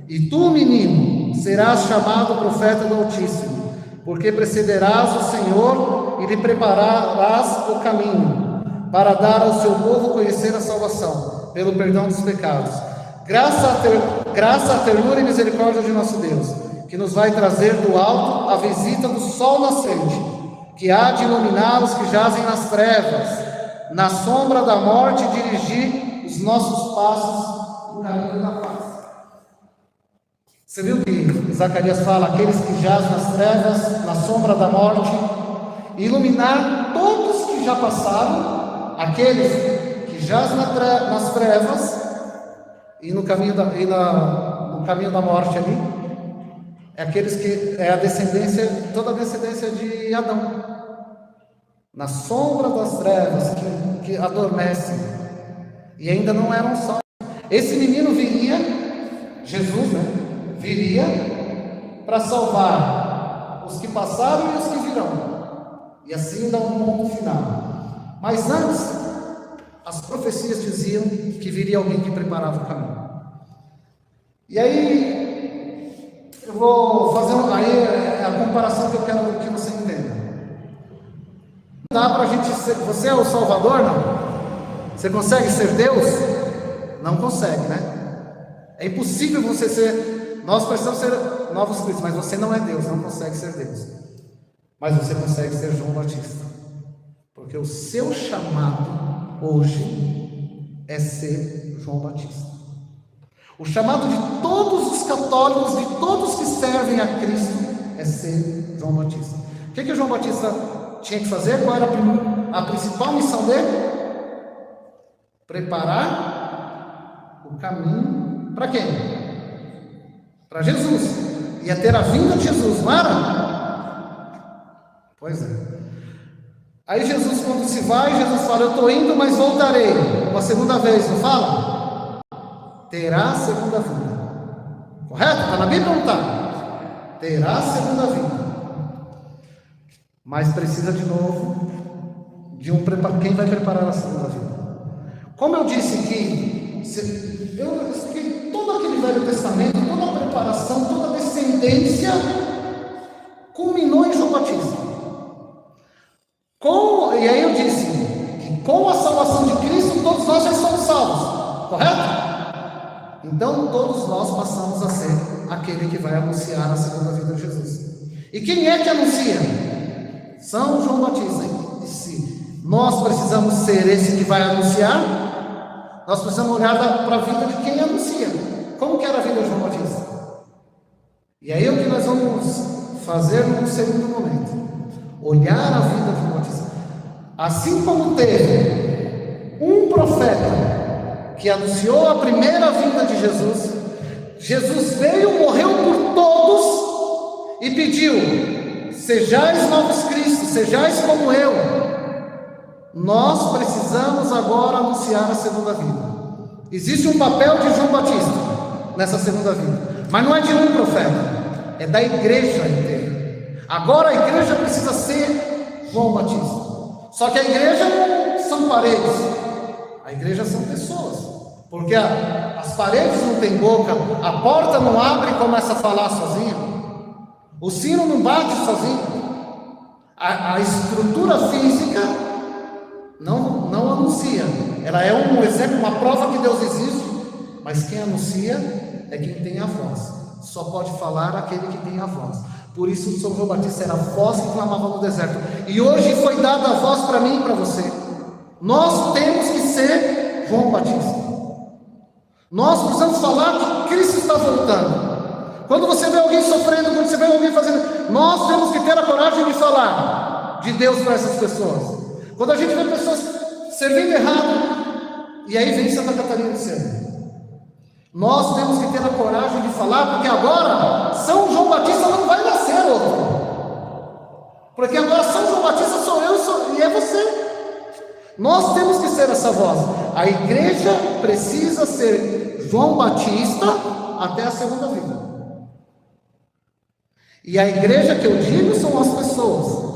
E tu, menino, serás chamado profeta do Altíssimo, porque precederás o Senhor e lhe prepararás o caminho, para dar ao seu povo conhecer a salvação, pelo perdão dos pecados. Graça, ternura e misericórdia de nosso Deus, que nos vai trazer do alto a visita do sol nascente, que há de iluminar os que jazem nas trevas, na sombra da morte, dirigir os nossos passos no caminho da paz. Você viu que Zacarias fala, aqueles que jazem nas trevas, na sombra da morte, iluminar todos que já passaram, aqueles que jazem nas trevas e no caminho da morte ali, é aqueles que é a descendência, toda a descendência de Adão, na sombra das trevas que adormecem e ainda não eram salvos. Esse menino viria, Jesus, né? Viria para salvar os que passaram e os que virão, e assim dar um ponto final. Mas antes, as profecias diziam que viria alguém que preparava o caminho. E aí, eu vou fazer a comparação que eu quero que você entenda. Não dá para a gente ser, você é o Salvador, não? Você consegue ser Deus? Não consegue, né? É impossível você ser Nós precisamos ser novos cristos, mas você não é Deus, não consegue ser Deus. Mas você consegue ser João Batista. Porque o seu chamado hoje é ser João Batista. O chamado de todos os católicos, de todos que servem a Cristo, é ser João Batista. O que João Batista tinha que fazer? Qual era a principal missão dele? Preparar o caminho para quem? Para Jesus. Ia ter a vinda de Jesus, não era? Pois é. Aí Jesus, quando se vai, Jesus fala: eu estou indo, mas voltarei uma segunda vez, não fala? Terá segunda vinda. Correto? Está na Bíblia ou não está? Terá segunda vinda. Mas precisa de novo de quem vai preparar a segunda vinda. Como eu disse que eu expliquei todo aquele Velho Testamento, toda a preparação, toda a descendência culminou em João Batista. E aí eu disse que com a salvação de Cristo todos nós já somos salvos, correto? Então todos nós passamos a ser aquele que vai anunciar a segunda vinda de Jesus. E quem é que anuncia? São João Batista. E se nós precisamos ser esse que vai anunciar, nós precisamos olhar para a vida de quem anuncia. Como que era a vida de João Batista? E aí é o que nós vamos fazer no segundo momento. Olhar a vida de João Batista. Assim como teve um profeta que anunciou a primeira vinda de Jesus, Jesus veio, morreu por todos e pediu: sejais novos Cristos, sejais como eu. Nós precisamos agora anunciar a segunda vinda. Existe um papel de João Batista nessa segunda vinda, mas não é de um profeta, é da igreja inteira. Agora a igreja precisa ser João Batista. Só que a igreja não são paredes, a igreja são pessoas. Porque as paredes não têm boca, a porta não abre e começa a falar sozinha, o sino não bate sozinho, a estrutura física não anuncia. Ela é um exemplo, uma prova que Deus existe, mas quem anuncia é quem tem a voz. Só pode falar aquele que tem a voz. Por isso o São João Batista era a voz que clamava no deserto. E hoje foi dada a voz para mim e para você. Nós temos que ser João Batista. Nós precisamos falar que Cristo está voltando. Quando você vê alguém sofrendo, quando você vê alguém fazendo, nós temos que ter a coragem de falar de Deus para essas pessoas. Quando a gente vê pessoas servindo errado, e aí vem Santa Catarina do Céu, nós temos que ter a coragem de falar, porque agora São João Batista não vai nascer outro, porque agora São João Batista sou eu e é você. Nós temos que ser essa voz. A igreja precisa ser João Batista até a segunda vinda. E a igreja que eu digo são as pessoas.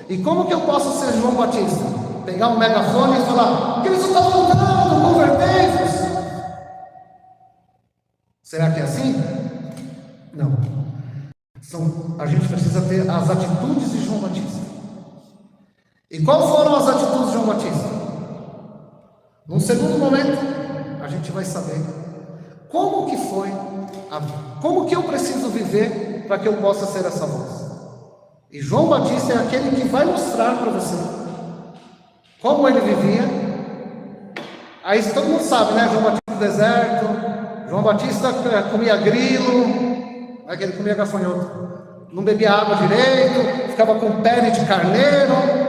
E como que eu posso ser João Batista? Pegar um megafone e falar: Cristo está voltando, convertei-vos. Será que é assim? Não. A gente precisa ter as atitudes de João Batista. E quais foram as atitudes de João Batista? Num segundo momento, a gente vai saber como que foi, como que eu preciso viver para que eu possa ser essa voz. E João Batista é aquele que vai mostrar para você como ele vivia. Aí todo mundo sabe, né? João Batista no deserto, João Batista comia grilo, que ele comia gafanhoto, não bebia água direito, ficava com pele de carneiro.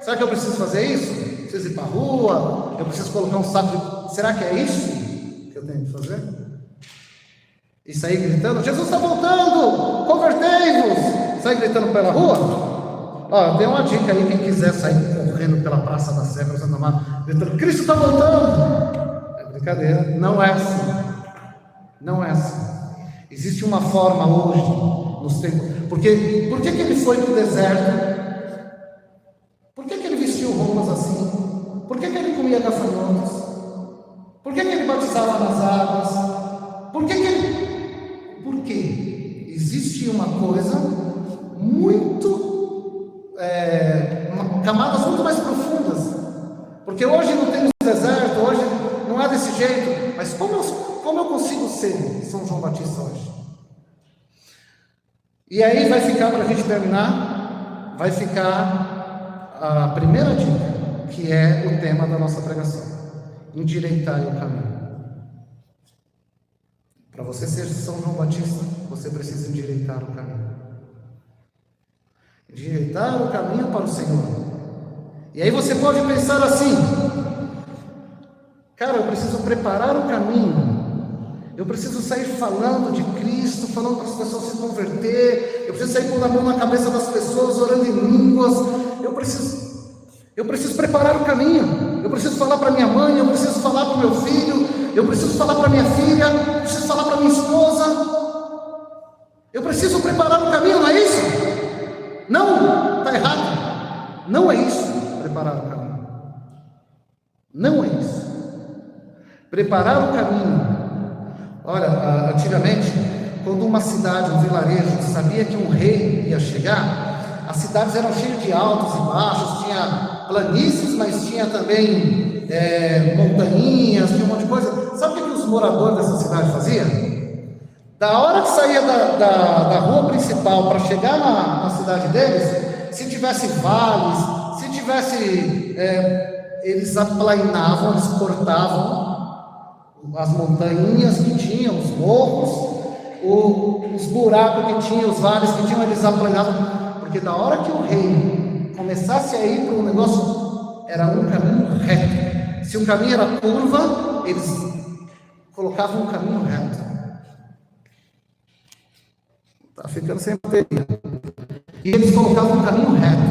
Será que eu preciso fazer isso? Preciso ir para a rua? Eu preciso colocar um saco de... Será que é isso que eu tenho que fazer? E sair gritando: Jesus está voltando, convertei-vos! Sair gritando pela rua? Ó, dei uma dica aí, quem quiser sair correndo pela Praça da Sé, gritando: Cristo está voltando! É brincadeira, não é assim. Não é assim. Existe uma forma hoje, nos tempos. Por que ele foi para o deserto? Por que ele vestiu roupas assim? Por que ele comia gafanhotos? Por que ele batizava nas águas? Por quê? Existe uma coisa muito... camadas muito mais profundas. Porque hoje não temos deserto, hoje não é desse jeito. Mas como eu consigo ser São João Batista hoje? E aí vai ficar, para a gente terminar, vai ficar a primeira dica, que é o tema da nossa pregação: endireitai o caminho. Para você ser São João Batista, você precisa endireitar o caminho. Endireitar o caminho para o Senhor. E aí você pode pensar assim: cara, eu preciso preparar o caminho. Eu preciso sair falando de Cristo, falando para as pessoas se converter. Eu preciso sair pondo a mão na cabeça das pessoas, orando em línguas. Eu preciso preparar o caminho. Eu preciso falar para minha mãe, eu preciso falar para o meu filho, eu preciso falar para minha filha, eu preciso falar para minha esposa. Eu preciso preparar o caminho, não é isso? Não, está errado. Não é isso, preparar o caminho. Não é isso. Preparar o caminho. Olha, antigamente, quando uma cidade, um vilarejo, sabia que um rei ia chegar, as cidades eram cheias de altos e baixos, tinha planícies, mas tinha também montanhas, tinha um monte de coisa. Sabe o que os moradores dessa cidade faziam? Da hora que saía da rua principal para chegar na cidade deles, se tivesse vales, se tivesse... eles aplainavam, eles cortavam as montanhas que tinham, os morros, os buracos que tinham, os vales que tinham, eles aplainavam, porque da hora que o rei começasse a ir para um negócio, era um caminho reto. Se um caminho era curva, eles colocavam um caminho reto. Está ficando sem bateria. E eles colocavam um caminho reto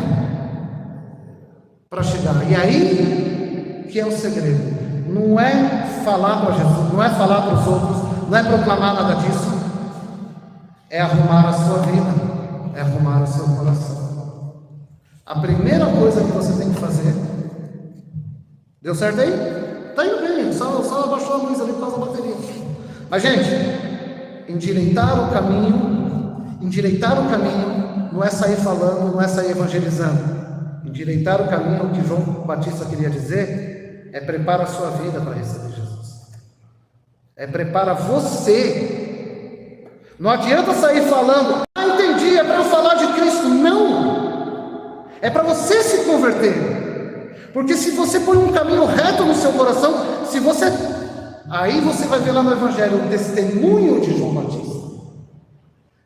para chegar. E aí que é o segredo. Não é falar para Jesus, não é falar para os outros, não é proclamar nada disso. É arrumar a sua vida, é arrumar o seu coração. A primeira coisa que você tem que fazer. Deu certo aí? Está indo bem, só abaixou a luz ali por causa da bateria. Mas, gente, endireitar o caminho não é sair falando, não é sair evangelizando. Endireitar o caminho, o que João Batista queria dizer, é prepara a sua vida para receber Jesus. É prepara você. Não adianta sair falando, entendi, é para eu falar de Cristo. Não! É para você se converter. Porque se você põe um caminho reto no seu coração, aí você vai ver lá no Evangelho o testemunho de João Batista.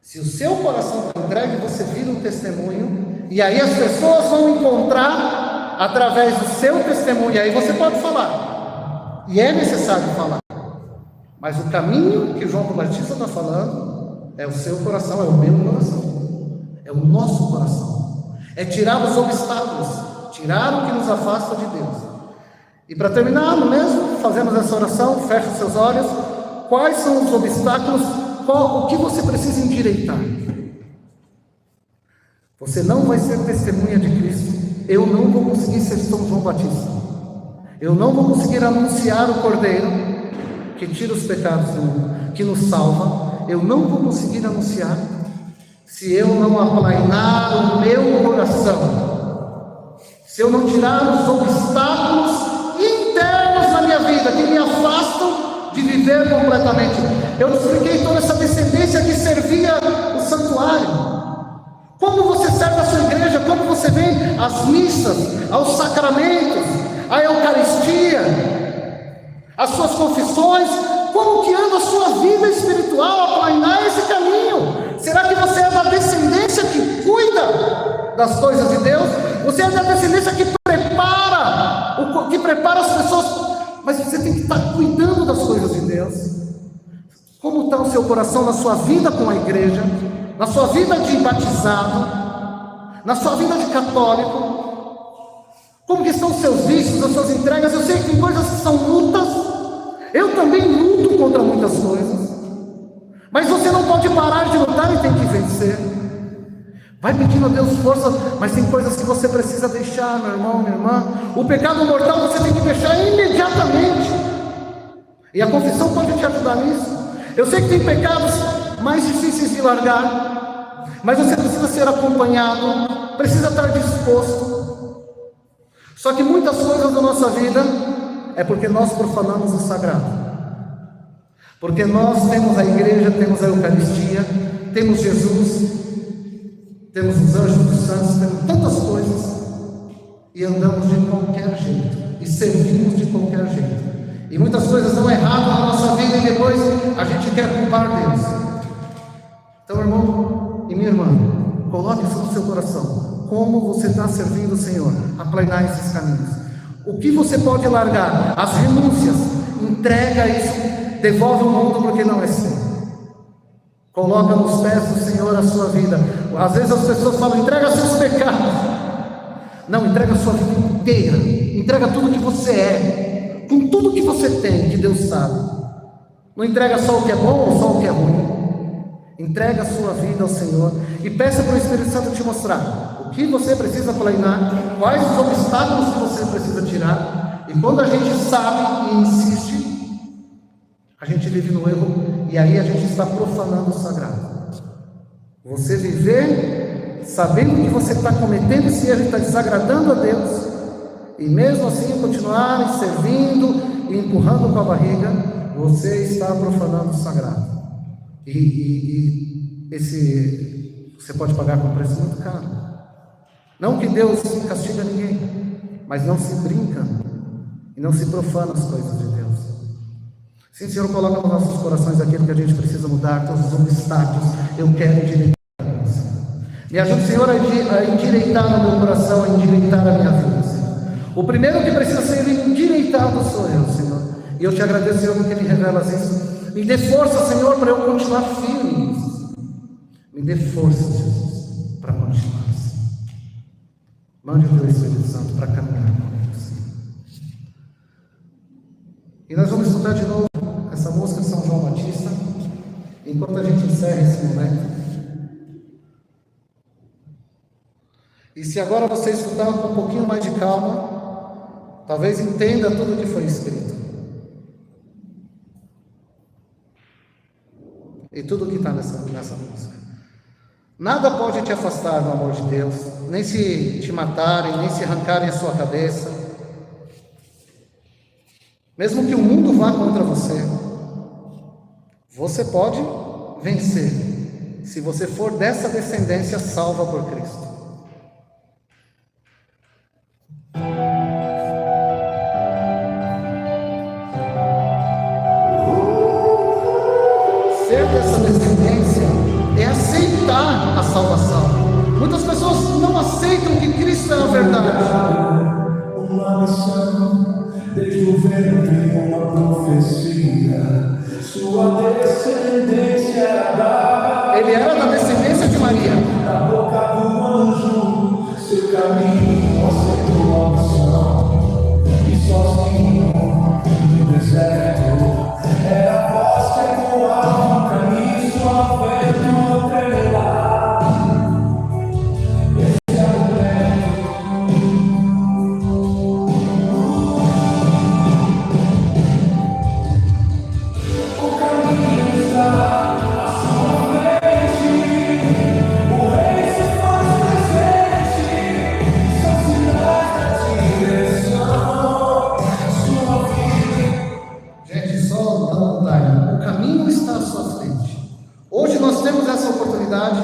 Se o seu coração está entregue, você vira um testemunho, e aí as pessoas vão encontrar através do seu testemunho, e aí você pode falar, e é necessário falar, mas o caminho que João Batista está falando é o seu coração, é o meu coração, é o nosso coração, é tirar os obstáculos, tirar o que nos afasta de Deus. E para terminar, mesmo, fazemos essa oração, feche os seus olhos. Quais são os obstáculos? O que você precisa endireitar? Você não vai ser testemunha de Cristo. Eu não vou conseguir ser São João Batista. Eu não vou conseguir anunciar o Cordeiro que tira os pecados do mundo, que nos salva. Eu não vou conseguir anunciar se eu não aplainar o meu coração, se eu não tirar os obstáculos internos na minha vida que me afastam de viver completamente. Eu expliquei toda essa descendência que servia o santuário. Como você serve a sua igreja, como você vem às missas, aos sacramentos, à Eucaristia, às suas confissões, como que anda a sua vida espiritual, aplainar esse caminho? Será que você é da descendência que cuida das coisas de Deus? Você é da descendência que prepara as pessoas, mas você tem que estar cuidando das coisas de Deus. Como está o seu coração na sua vida com a igreja, na sua vida de batizado, na sua vida de católico? Como que estão os seus vícios, as suas entregas? Eu sei que tem coisas que são lutas, eu também luto contra muitas coisas, mas você não pode parar de lutar e tem que vencer. Vai pedindo a Deus força, mas tem coisas que você precisa deixar, meu irmão, minha irmã. O pecado mortal você tem que deixar imediatamente, e a confissão pode te ajudar nisso. Eu sei que tem pecados mais difíceis de largar, mas você precisa ser acompanhado, precisa estar disposto. Só que muitas coisas da nossa vida é porque nós profanamos o sagrado, porque nós temos a igreja, temos a Eucaristia, temos Jesus, circunstâncias, temos tantas coisas e andamos de qualquer jeito e servimos de qualquer jeito. E muitas coisas dão errado na nossa vida e depois a gente quer culpar Deus. Então, irmão e minha irmã, coloque isso no seu coração. Como você está servindo o Senhor? Aplanar esses caminhos. O que você pode largar? As renúncias. Entrega isso. Devolve o mundo porque não é seu. Coloca nos pés do Senhor a sua vida. Às vezes as pessoas falam, entrega seus pecados. Não, entrega a sua vida inteira. Entrega tudo que você é. Com tudo que você tem, que Deus sabe. Não entrega só o que é bom ou só o que é ruim. Entrega a sua vida ao Senhor e peça para o Espírito Santo te mostrar o que você precisa planear, quais os obstáculos que você precisa tirar. E quando a gente sabe e insiste, a gente vive no erro e aí a gente está profanando o sagrado. Você viver sabendo que você está cometendo esse erro e está desagradando a Deus, e mesmo assim continuar servindo e empurrando com a barriga, você está profanando o sagrado. E você pode pagar com um preço muito caro. Não que Deus castiga ninguém, mas não se brinca e não se profana as coisas de Deus. Sim, Senhor, coloca nos nossos corações aquilo que a gente precisa mudar, todos os obstáculos. Eu quero endireitar. Me ajude, Senhor, a endireitar no meu coração, a endireitar a minha vida, Senhor. O primeiro que precisa ser endireitado sou eu, Senhor. E eu te agradeço, Senhor, porque me revelas isso. Me dê força, Senhor, para eu continuar firme nisso. Me dê força, Jesus, para continuar assim. Mande o teu Espírito Santo para caminhar comigo, Senhor. E nós vamos escutar de novo essa música de São João Batista, enquanto a gente encerra esse momento. E se agora você escutar com um pouquinho mais de calma, talvez entenda tudo o que foi escrito. E tudo que está nessa música. Nada pode te afastar do amor de Deus, nem se te matarem, nem se arrancarem a sua cabeça. Mesmo que o mundo vá contra você, você pode vencer, se você for dessa descendência salva por Cristo. Ser dessa descendência é aceitar a salvação. Muitas pessoas não aceitam que Cristo é a verdade. Uma missão, desde o ventre uma profecia. Sua descendência era Ele era da descendência de Maria. da boca do anjo, seu caminho aceitou a missão. E sozinho no deserto era a voz que ecoava no caminho, sua fé no tremular. Esse é o momento. O caminho está à sua frente. O rei se faz presente. São sinais da direção. Sua vida. Gente, só dá vontade. O caminho está à sua frente. Hoje nós temos essa oportunidade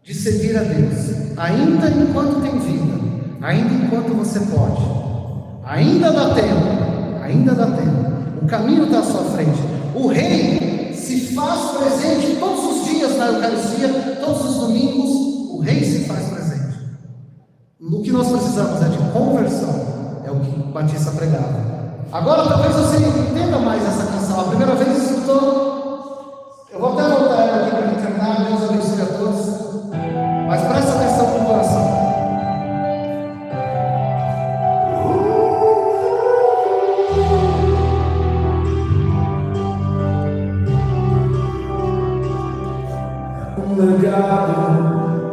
de seguir a Deus, ainda enquanto tem vida, ainda enquanto você pode. Ainda dá tempo, ainda dá tempo. O caminho está à sua frente. O Rei se faz presente todos os dias na Eucaristia, todos os domingos. O Rei se faz presente. O que nós precisamos é de conversão, é o que Batista pregava. Agora talvez você entenda mais essa canção. A primeira vez que escutou, eu vou até voltar ela aqui para terminar. Deus abençoe a todos. Mas presta atenção no coração. Um legado,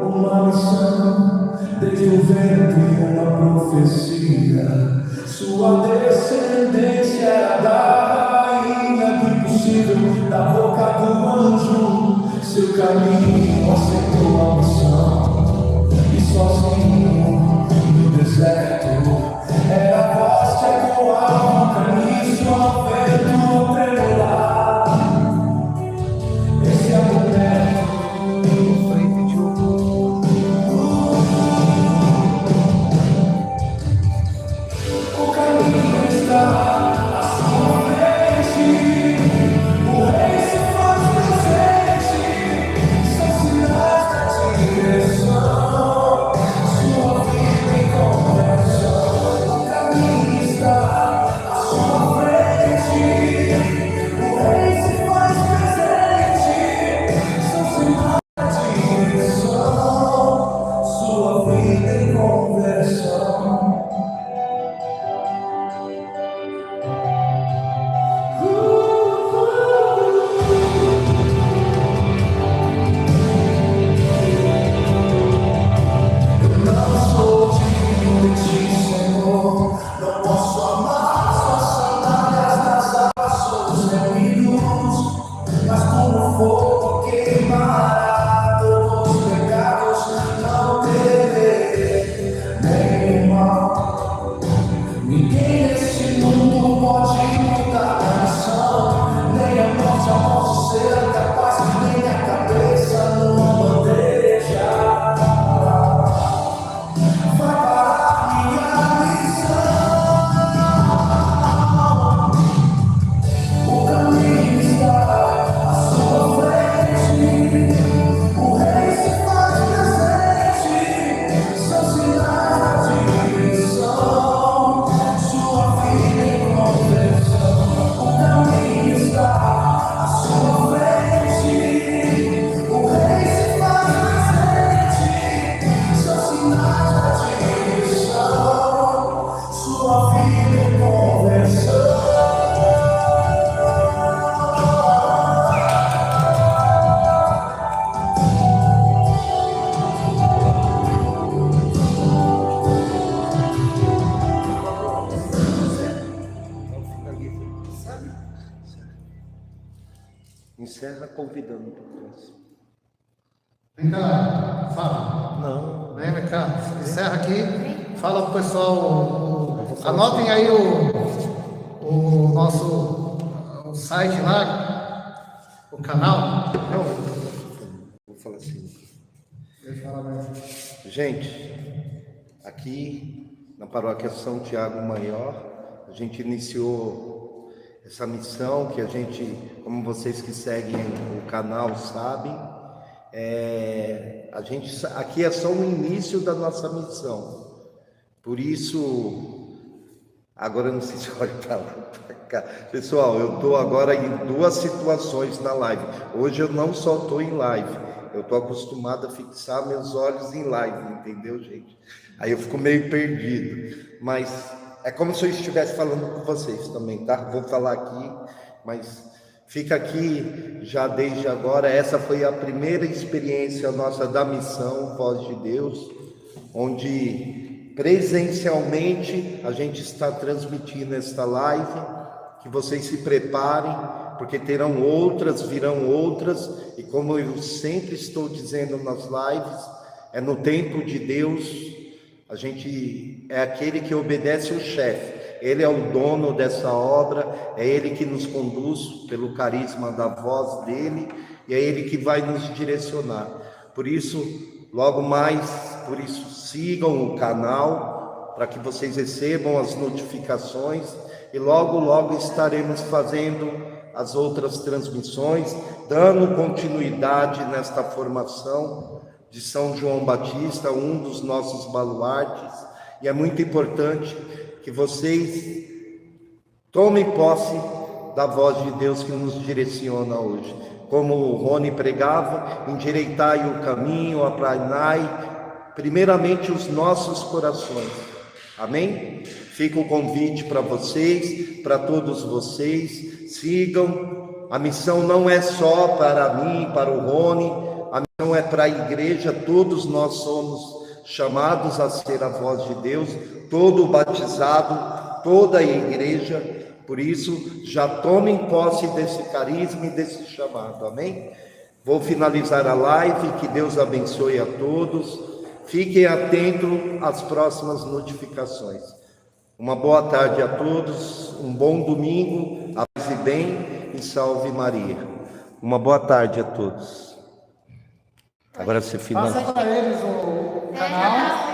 uma missão, desde o ventre uma profecia. Sua descendência era da rainha do impossível, da boca do anjo. Seu caminho aceitou a missão. E sozinho no deserto era a voz que ecoava no caminho, sua fé no tremular. Esse é o momento. Frente de outro. convidando para o próximo. Vem cá, fala. Não. Vem cá, encerra aqui. Fala pro pessoal. Anotem aí o nosso site lá, o canal. Vou falar assim. Deixa eu falar mesmo. Gente, aqui na paróquia São Tiago Maior, a gente iniciou essa missão que a gente, como vocês que seguem o canal sabem, a gente aqui é só o início da nossa missão. Por isso, agora eu não sei se olha para lá, para cá. Pessoal, eu estou agora em duas situações na live. Hoje eu não só estou em live, eu estou acostumado a fixar meus olhos em live, entendeu, gente? Aí eu fico meio perdido, mas é como se eu estivesse falando com vocês também, tá? Vou falar aqui, mas fica aqui já desde agora. Essa foi a primeira experiência nossa da missão Voz de Deus, onde presencialmente a gente está transmitindo esta live. Que vocês se preparem, porque terão outras, virão outras, e como eu sempre estou dizendo nas lives, é no tempo de Deus. A gente é aquele que obedece o chefe. Ele é o dono dessa obra, é Ele que nos conduz pelo carisma da voz dele, e é Ele que vai nos direcionar. Por isso, logo mais, sigam o canal, para que vocês recebam as notificações, e logo estaremos fazendo as outras transmissões, dando continuidade nesta formação de São João Batista, um dos nossos baluartes, e é muito importante que vocês tomem posse da voz de Deus que nos direciona hoje. Como o Rony pregava, endireitai o caminho, aplanai primeiramente os nossos corações. Amém? Fica o convite para vocês, para todos vocês, sigam. A missão não é só para mim, para o Rony, a missão é para a igreja. Todos nós somos chamados a ser a voz de Deus, todo batizado, toda a igreja. Por isso, já tomem posse desse carisma e desse chamado, amém? Vou finalizar a live, que Deus abençoe a todos. Fiquem atentos às próximas notificações. Uma boa tarde a todos, um bom domingo, a paz e bem, e salve Maria. Uma boa tarde a todos. Agora você finaliza. Passa para eles o canal.